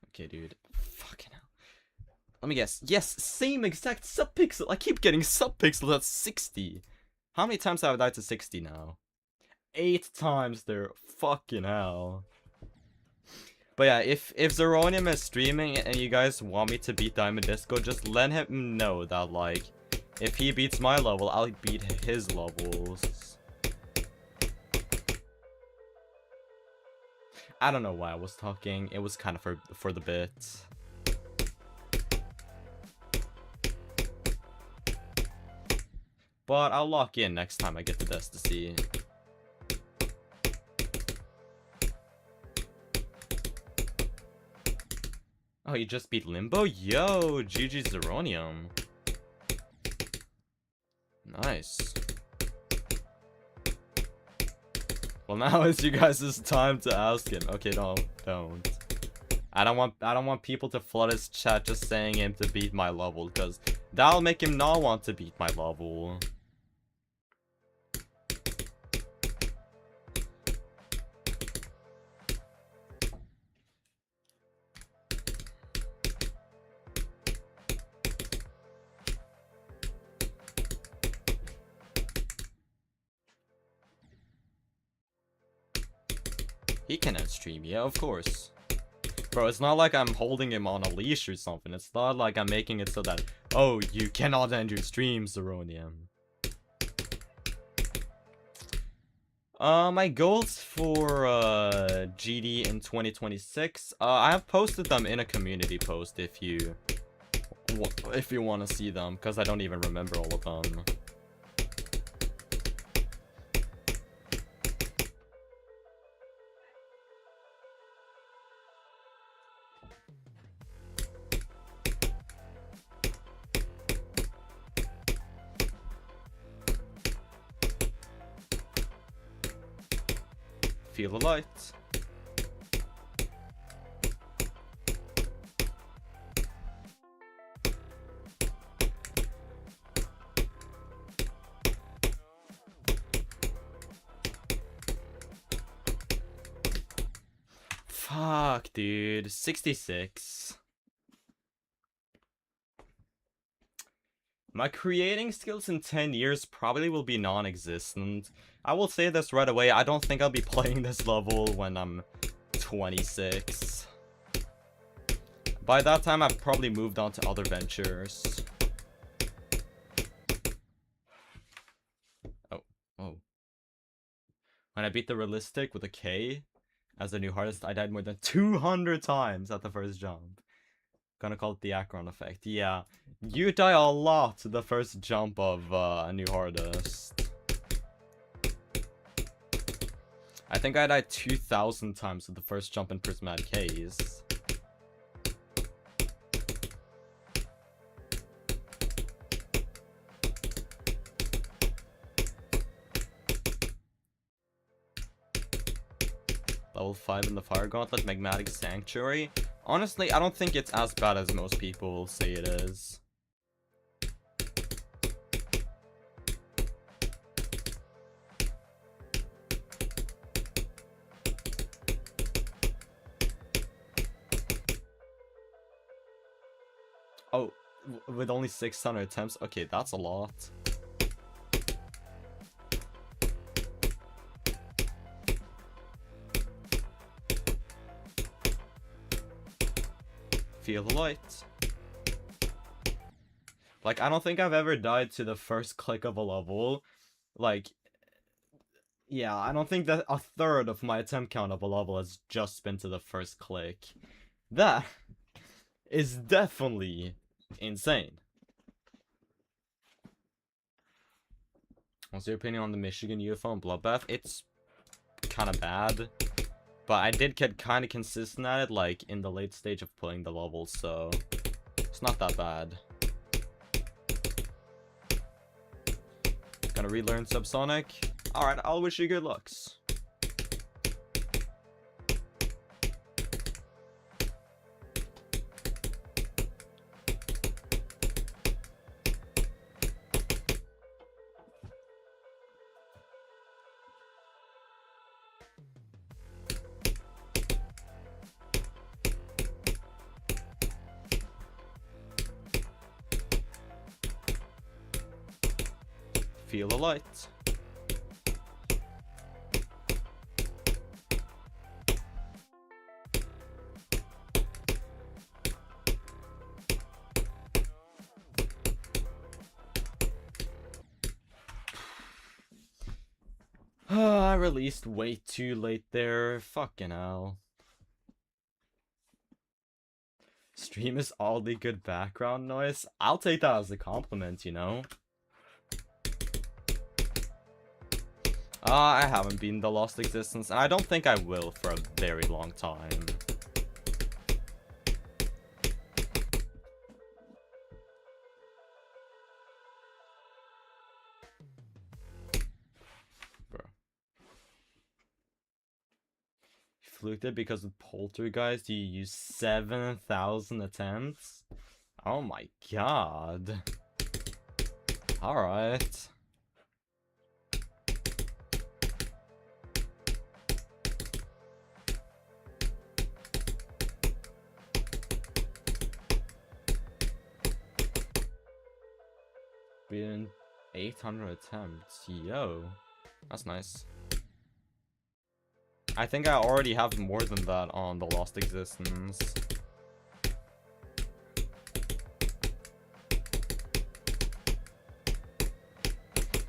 [SPEAKER 1] Okay, dude. Fucking hell. Let me guess. Yes, same exact subpixel. I keep getting subpixels at 60. How many times have I died to 60 now? 8 times there. Fucking hell. But yeah, if Zeronium is streaming and you guys want me to beat Diamond Disco, just let him know that, like, if he beats my level, I'll beat his levels. I don't know why I was talking. It was kind of for the bit. But I'll lock in next time I get to this to see. Oh, you just beat Limbo? Yo, GG Zeronium. Nice. Well, now it's you guys' time to ask him. Okay, don't. I don't want people to flood his chat just saying him to beat my level, because that'll make him not want to beat my level. He can end stream, yeah, of course. Bro, it's not like I'm holding him on a leash or something. It's not like I'm making it so that, oh, you cannot end your stream, Zeronium. My goals for GD in 2026, I have posted them in a community post if you want to see them, because I don't even remember all of them. Feel the light. Fuck, dude. 66. My creating skills in 10 years probably will be non-existent. I will say this right away, I don't think I'll be playing this level when I'm 26. By that time, I've probably moved on to other ventures. Oh. When I beat the realistic with a K as a new hardest, I died more than 200 times at the first jump. Gonna call it the Akron effect. Yeah, you die a lot the first jump of a new hardest. I think I died 2,000 times with the first jump in Prismatic Haze. Level 5 in the Fire Gauntlet, Magmatic Sanctuary. Honestly, I don't think it's as bad as most people say it is. Oh, with only 600 attempts? Okay, that's a lot. Feel the light. Like, I don't think I've ever died to the first click of a level. Like, Yeah, I don't think that a third of my attempt count of a level has just been to the first click. That is definitely insane. What's your opinion on the Michigan UFO and Bloodbath? It's kind of bad, but I did get kind of consistent at it, like, in the late stage of playing the levels, so it's not that bad. Gonna relearn Subsonic? Alright, I'll wish you good looks. Feel the light. I released way too late there. Fucking hell. Stream is all the good background noise. I'll take that as a compliment, you know? I haven't been the Lost Existence, and I don't think I will for a very long time. Bro. You fluked it because of Poltergeist, you used 7,000 attempts? Oh my god. Alright. Been 800 attempts. Yo. That's nice. I think I already have more than that on the Lost Existence.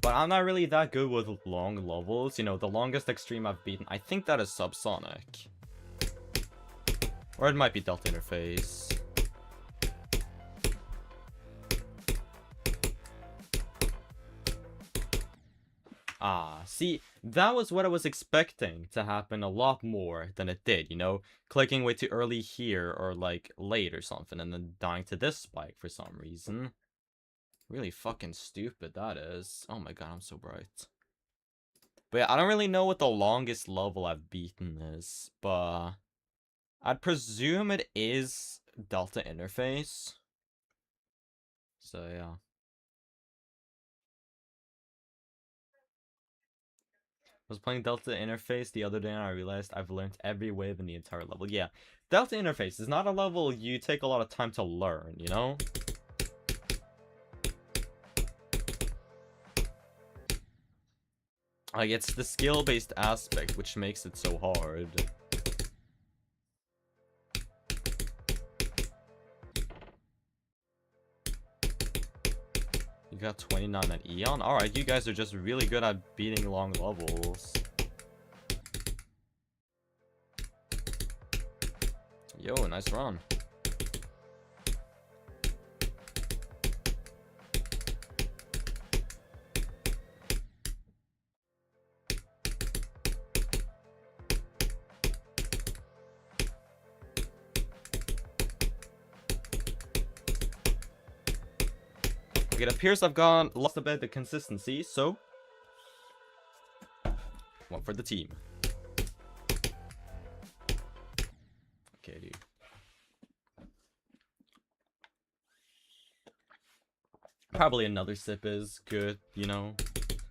[SPEAKER 1] But I'm not really that good with long levels. You know, the longest extreme I've beaten, I think that is Subsonic. Or it might be Delta Interface. Ah, see, that was what I was expecting to happen a lot more than it did, you know? Clicking way too early here, or like late or something, and then dying to this spike for some reason. Really fucking stupid that is. Oh my god, I'm so bright. But yeah, I don't really know what the longest level I've beaten is, but I'd presume it is Delta Interface. So yeah. I was playing Delta Interface the other day and I realized I've learned every wave in the entire level. Yeah, Delta Interface is not a level you take a lot of time to learn, you know? Like, it's the skill-based aspect which makes it so hard. You got 29 at Eon? Alright, you guys are just really good at beating long levels. Yo, nice run. It appears I've lost a bit of the consistency, so one for the team. Okay, dude. Probably another sip is good, you know,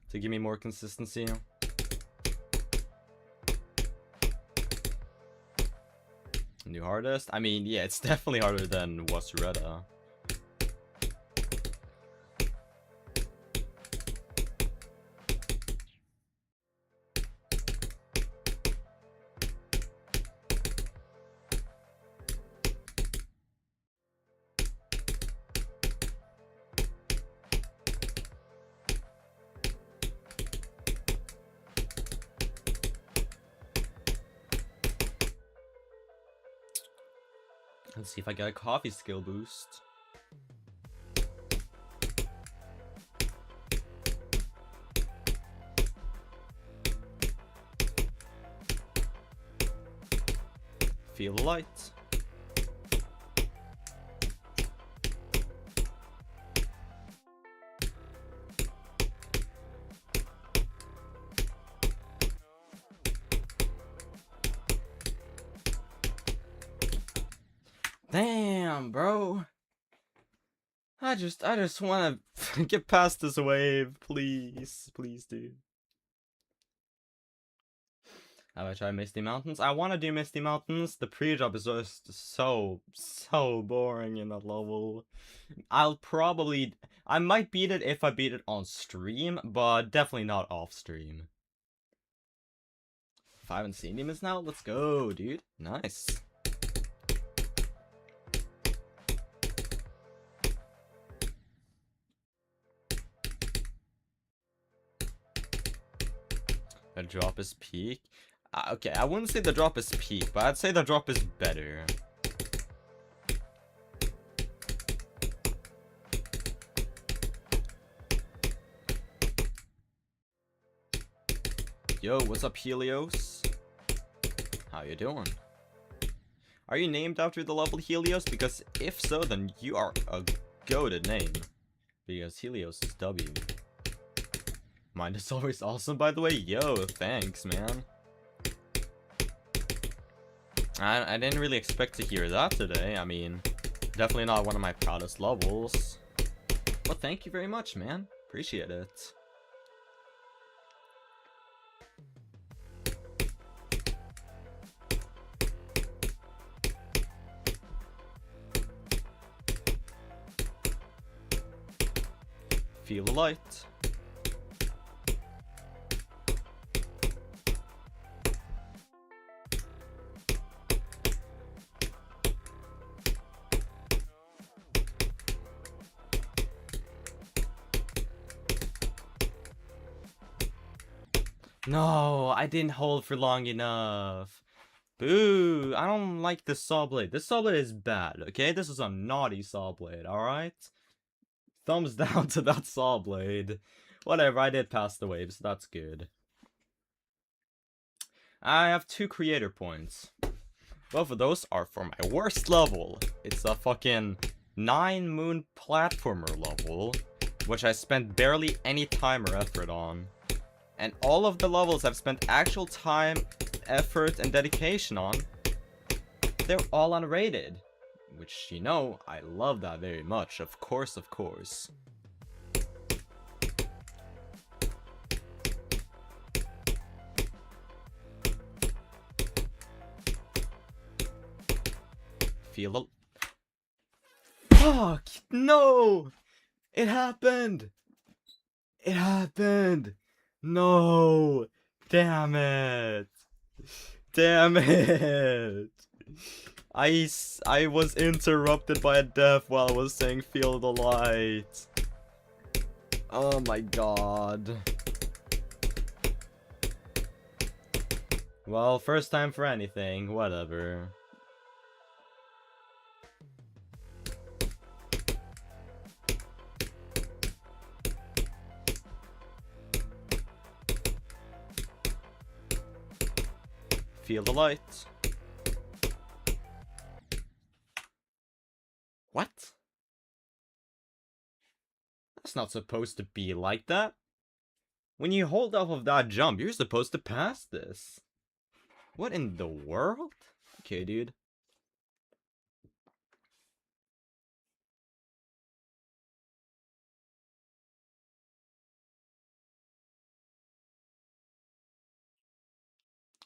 [SPEAKER 1] to give me more consistency. New hardest? I mean, yeah, it's definitely harder than Wasureta. Let's see if I get a coffee skill boost. Feel the light. Damn, bro. I just want to get past this wave, please, please, dude. Have I tried Misty Mountains? I want to do Misty Mountains. The pre-drop is just so boring in that level. I might beat it if I beat it on stream, but definitely not off stream. If I haven't seen demons now, let's go, dude. Nice. The drop is peak. Okay, I wouldn't say the drop is peak, but I'd say the drop is better. Yo, what's up, Helios? How you doing? Are you named after the level Helios? Because if so, then you are a goated name. Because Helios is W. Mine is always awesome, by the way. Yo, thanks, man. I didn't really expect to hear that today. I mean, definitely not one of my proudest levels. But thank you very much, man. Appreciate it. Feel the light. No, I didn't hold for long enough. Boo, I don't like this saw blade. This saw blade is bad, okay? This is a naughty saw blade, alright? Thumbs down to that saw blade. Whatever, I did pass the waves, that's good. I have 2 creator points. Both of those are for my worst level. It's a fucking 9 moon platformer level, which I spent barely any time or effort on. And all of the levels I've spent actual time, effort, and dedication on, they're all unrated. Which, you know, I love that very much, of course, of course. Feel the... Fuck! No! It happened! It happened! No! Damn it! Damn it! I was interrupted by a death while I was saying feel the light. Oh my god. Well, first time for anything, whatever. Feel the light. What? That's not supposed to be like that. When you hold off of that jump, you're supposed to pass this. What in the world? Okay, dude.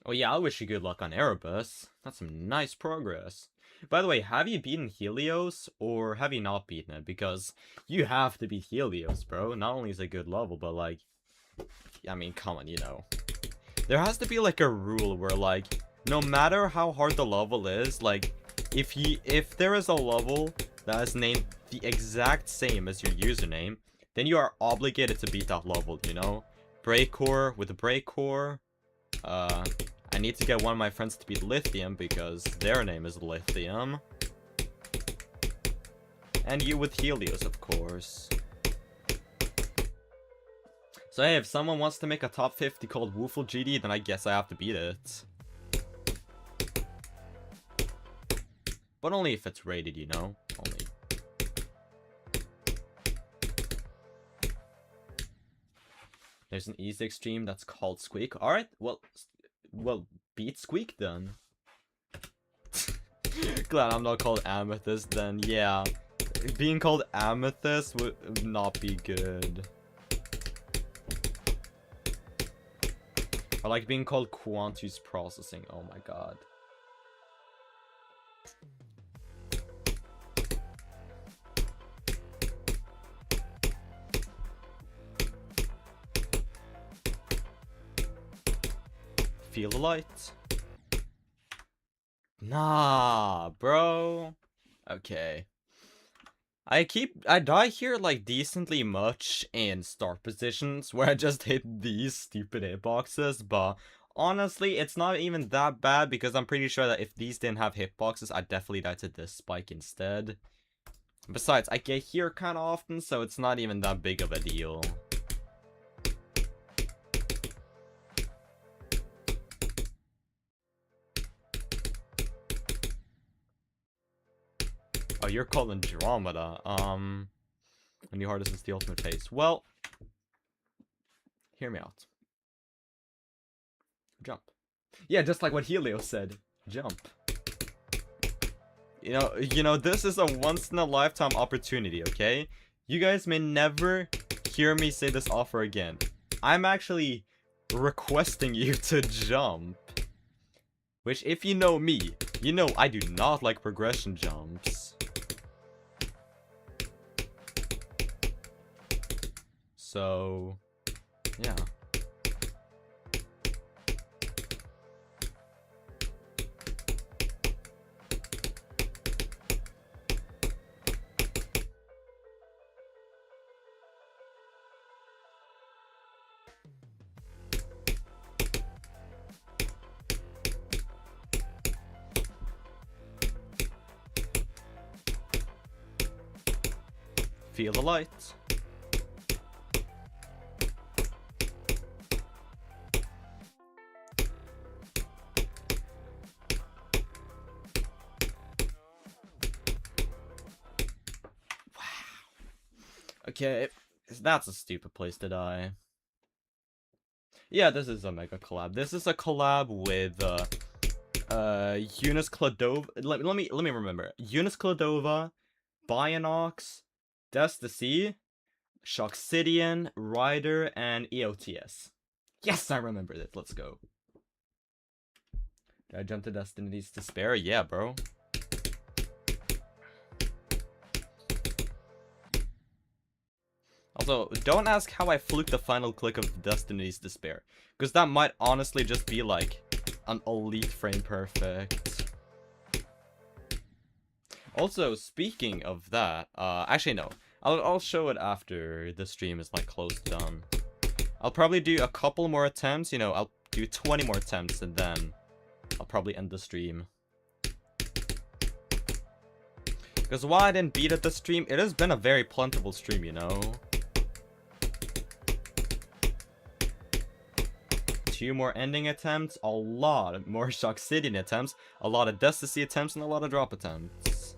[SPEAKER 1] Oh yeah, I wish you good luck on Erebus. That's some nice progress. By the way, have you beaten Helios, or have you not beaten it? Because you have to beat Helios, bro. Not only is it a good level, but like... I mean, come on, you know. There has to be like a rule where like, no matter how hard the level is, like, if there is a level that is named the exact same as your username, then you are obligated to beat that level, you know? Break core with a break core. I need to get one of my friends to beat Lithium because their name is Lithium. And you with Helios, of course. So hey, if someone wants to make a top 50 called Woofle GD, then I guess I have to beat it. But only if it's rated, you know? Only. There's an easy extreme that's called Squeak. Alright, well, beat Squeak then. Glad I'm not called Amethyst then, yeah. Being called Amethyst would not be good. I like being called Quantus Processing, oh my god. Feel the light. Nah, bro. Okay. I die here like decently much in start positions where I just hit these stupid hitboxes, but honestly, it's not even that bad because I'm pretty sure that if these didn't have hitboxes, I'd definitely die to this spike instead. Besides, I get here kind of often, so it's not even that big of a deal. Oh, you're called Andromeda. A new hardest is the ultimate phase. Well, hear me out. Jump. Yeah, just like what Helios said. Jump. You know, this is a once-in-a-lifetime opportunity, okay? You guys may never hear me say this offer again. I'm actually requesting you to jump. Which, if you know me, you know I do not like progression jumps. So, yeah. Feel the light. Okay, that's a stupid place to die. Yeah, this is a mega collab. This is a collab with Eunice Cladova. Let me remember. Eunice Cladova, Bionox, Destasy, Shoxidian, Ryder, and EOTS. Yes, I remember this. Let's go. Did I jump to Destiny's Despair? Yeah, bro. Also, don't ask how I fluked the final click of Destiny's Despair, because that might honestly just be like an elite frame perfect. Also, speaking of that, actually no, I'll show it after the stream is like close to done. I'll probably do a couple more attempts, you know, I'll do 20 more attempts and then I'll probably end the stream. Because while I didn't beat it this stream, it has been a very plentiful stream, you know? 2 more ending attempts, a lot more Shoxidian attempts, a lot of Destasy attempts, and a lot of drop attempts.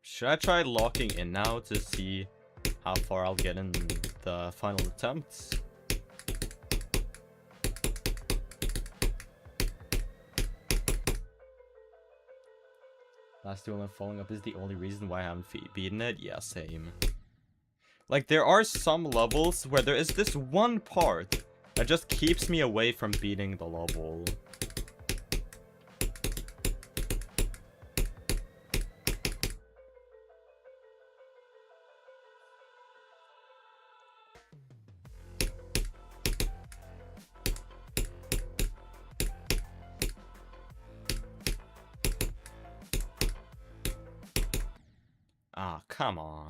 [SPEAKER 1] Should I try locking in now to see how far I'll get in the final attempts? Last duel and following up is the only reason why I haven't beaten it? Yeah, same. Like, there are some levels where there is this one part that just keeps me away from beating the level. come on.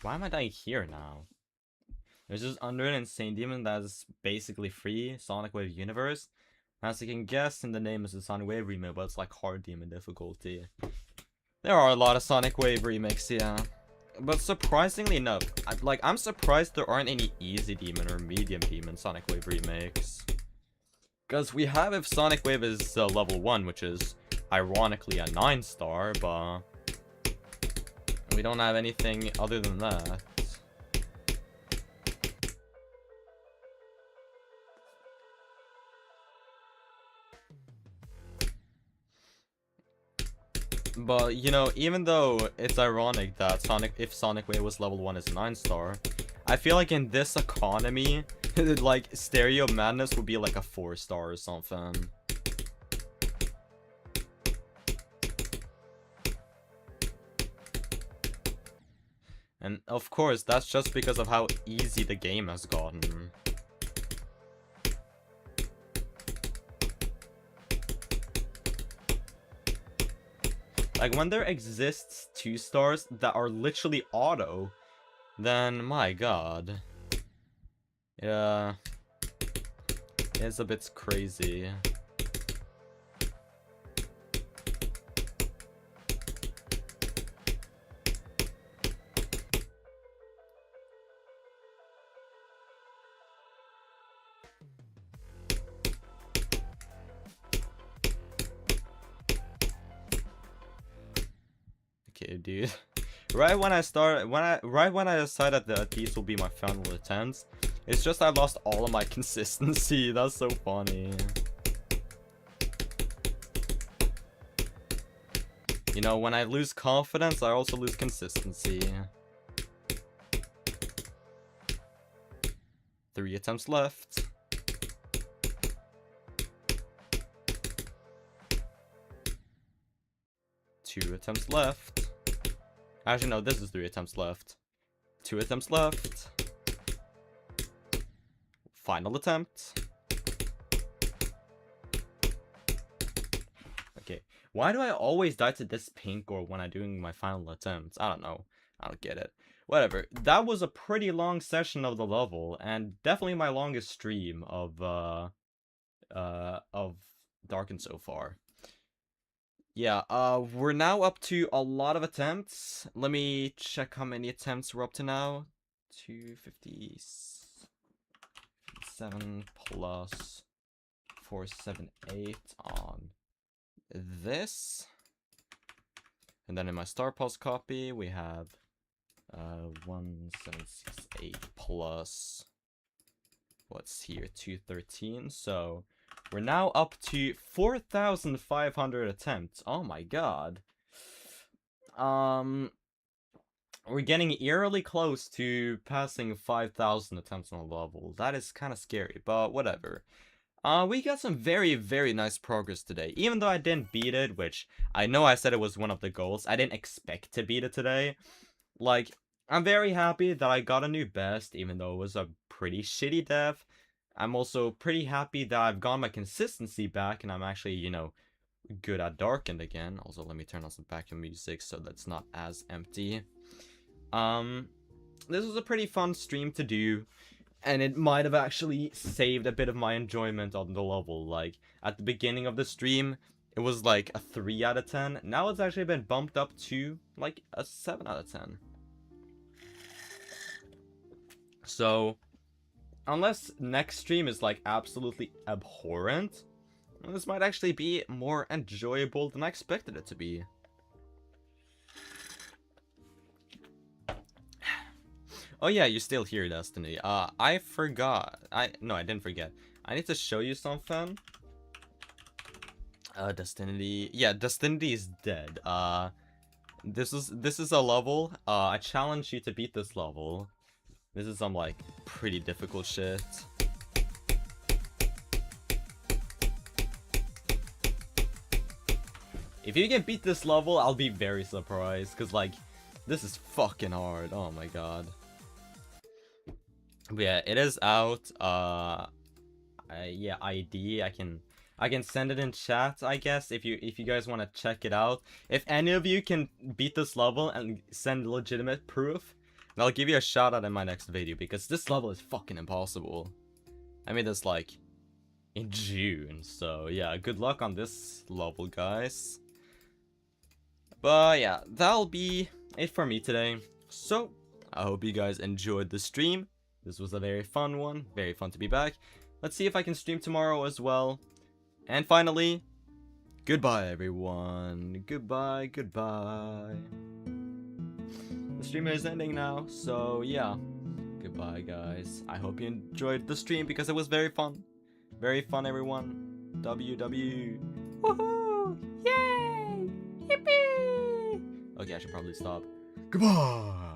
[SPEAKER 1] Why am I dying here now? There's just under an insane demon that is basically free Sonic Wave universe. As you can guess, in the name is the Sonic Wave remake, but it's like hard demon difficulty. There are a lot of Sonic Wave remakes, yeah. But surprisingly enough, I'm surprised there aren't any easy demon or medium demon Sonic Wave remakes. Because we have if Sonic Wave is level 1, which is ironically a 9-star, but we don't have anything other than that. But, you know, even though it's ironic that if Sonic Wave was level 1 is a 9-star, I feel like in this economy, like, Stereo Madness would be like a 4-star or something. And of course, that's just because of how easy the game has gotten. Like, when there exists 2-stars that are literally auto, then my god. Yeah. It's a bit crazy. Okay, dude. Right when I decided that these will be my final attempts, it's just I lost all of my consistency. That's so funny. You know, when I lose confidence, I also lose consistency. 3 attempts left. 2 attempts left. Actually, no, this is 3 attempts left. 2 attempts left. Final attempt. Okay. Why do I always die to this paint gore when I'm doing my final attempts? I don't know. I don't get it. Whatever. That was a pretty long session of the level, and definitely my longest stream of Darkened so far. Yeah, we're now up to a lot of attempts. Let me check how many attempts we're up to now. 257 plus 478 on this. And then in my Star Pulse copy, we have 1768 plus what's here, 213. So we're now up to 4,500 attempts. Oh my god. We're getting eerily close to passing 5,000 attempts on a level. That is kind of scary, but whatever. We got some very, very nice progress today. Even though I didn't beat it, which I know I said it was one of the goals, I didn't expect to beat it today. Like, I'm very happy that I got a new best, even though it was a pretty shitty death. I'm also pretty happy that I've got my consistency back, and I'm actually, you know, good at Darkened again. Also, let me turn on some background music so that's not as empty. This was a pretty fun stream to do, and it might have actually saved a bit of my enjoyment on the level. Like, at the beginning of the stream, it was like a 3 out of 10. Now it's actually been bumped up to, like, a 7 out of 10. So, unless next stream is, like, absolutely abhorrent, this might actually be more enjoyable than I expected it to be. Oh yeah, you're still here, Destiny. I forgot. No, I didn't forget. I need to show you something. Destiny. Yeah, Destiny is dead. This is a level. I challenge you to beat this level. This is some like pretty difficult shit. If you can beat this level, I'll be very surprised, cause like this is fucking hard. Oh my god. But yeah, it is out. Yeah, ID. I can send it in chat, I guess, if you guys want to check it out. If any of you can beat this level and send legitimate proof, then I'll give you a shout out in my next video, because this level is fucking impossible. I made this like in June, so yeah, good luck on this level, guys. But yeah, that'll be it for me today. So I hope you guys enjoyed the stream. This was a very fun one, very fun to be back. Let's see if I can stream tomorrow as well. And finally, goodbye everyone. Goodbye, goodbye. The stream is ending now, so yeah. Goodbye guys. I hope you enjoyed the stream because it was very fun. Very fun everyone. WW. Woohoo! Yay! Yippee! Okay, I should probably stop. Goodbye!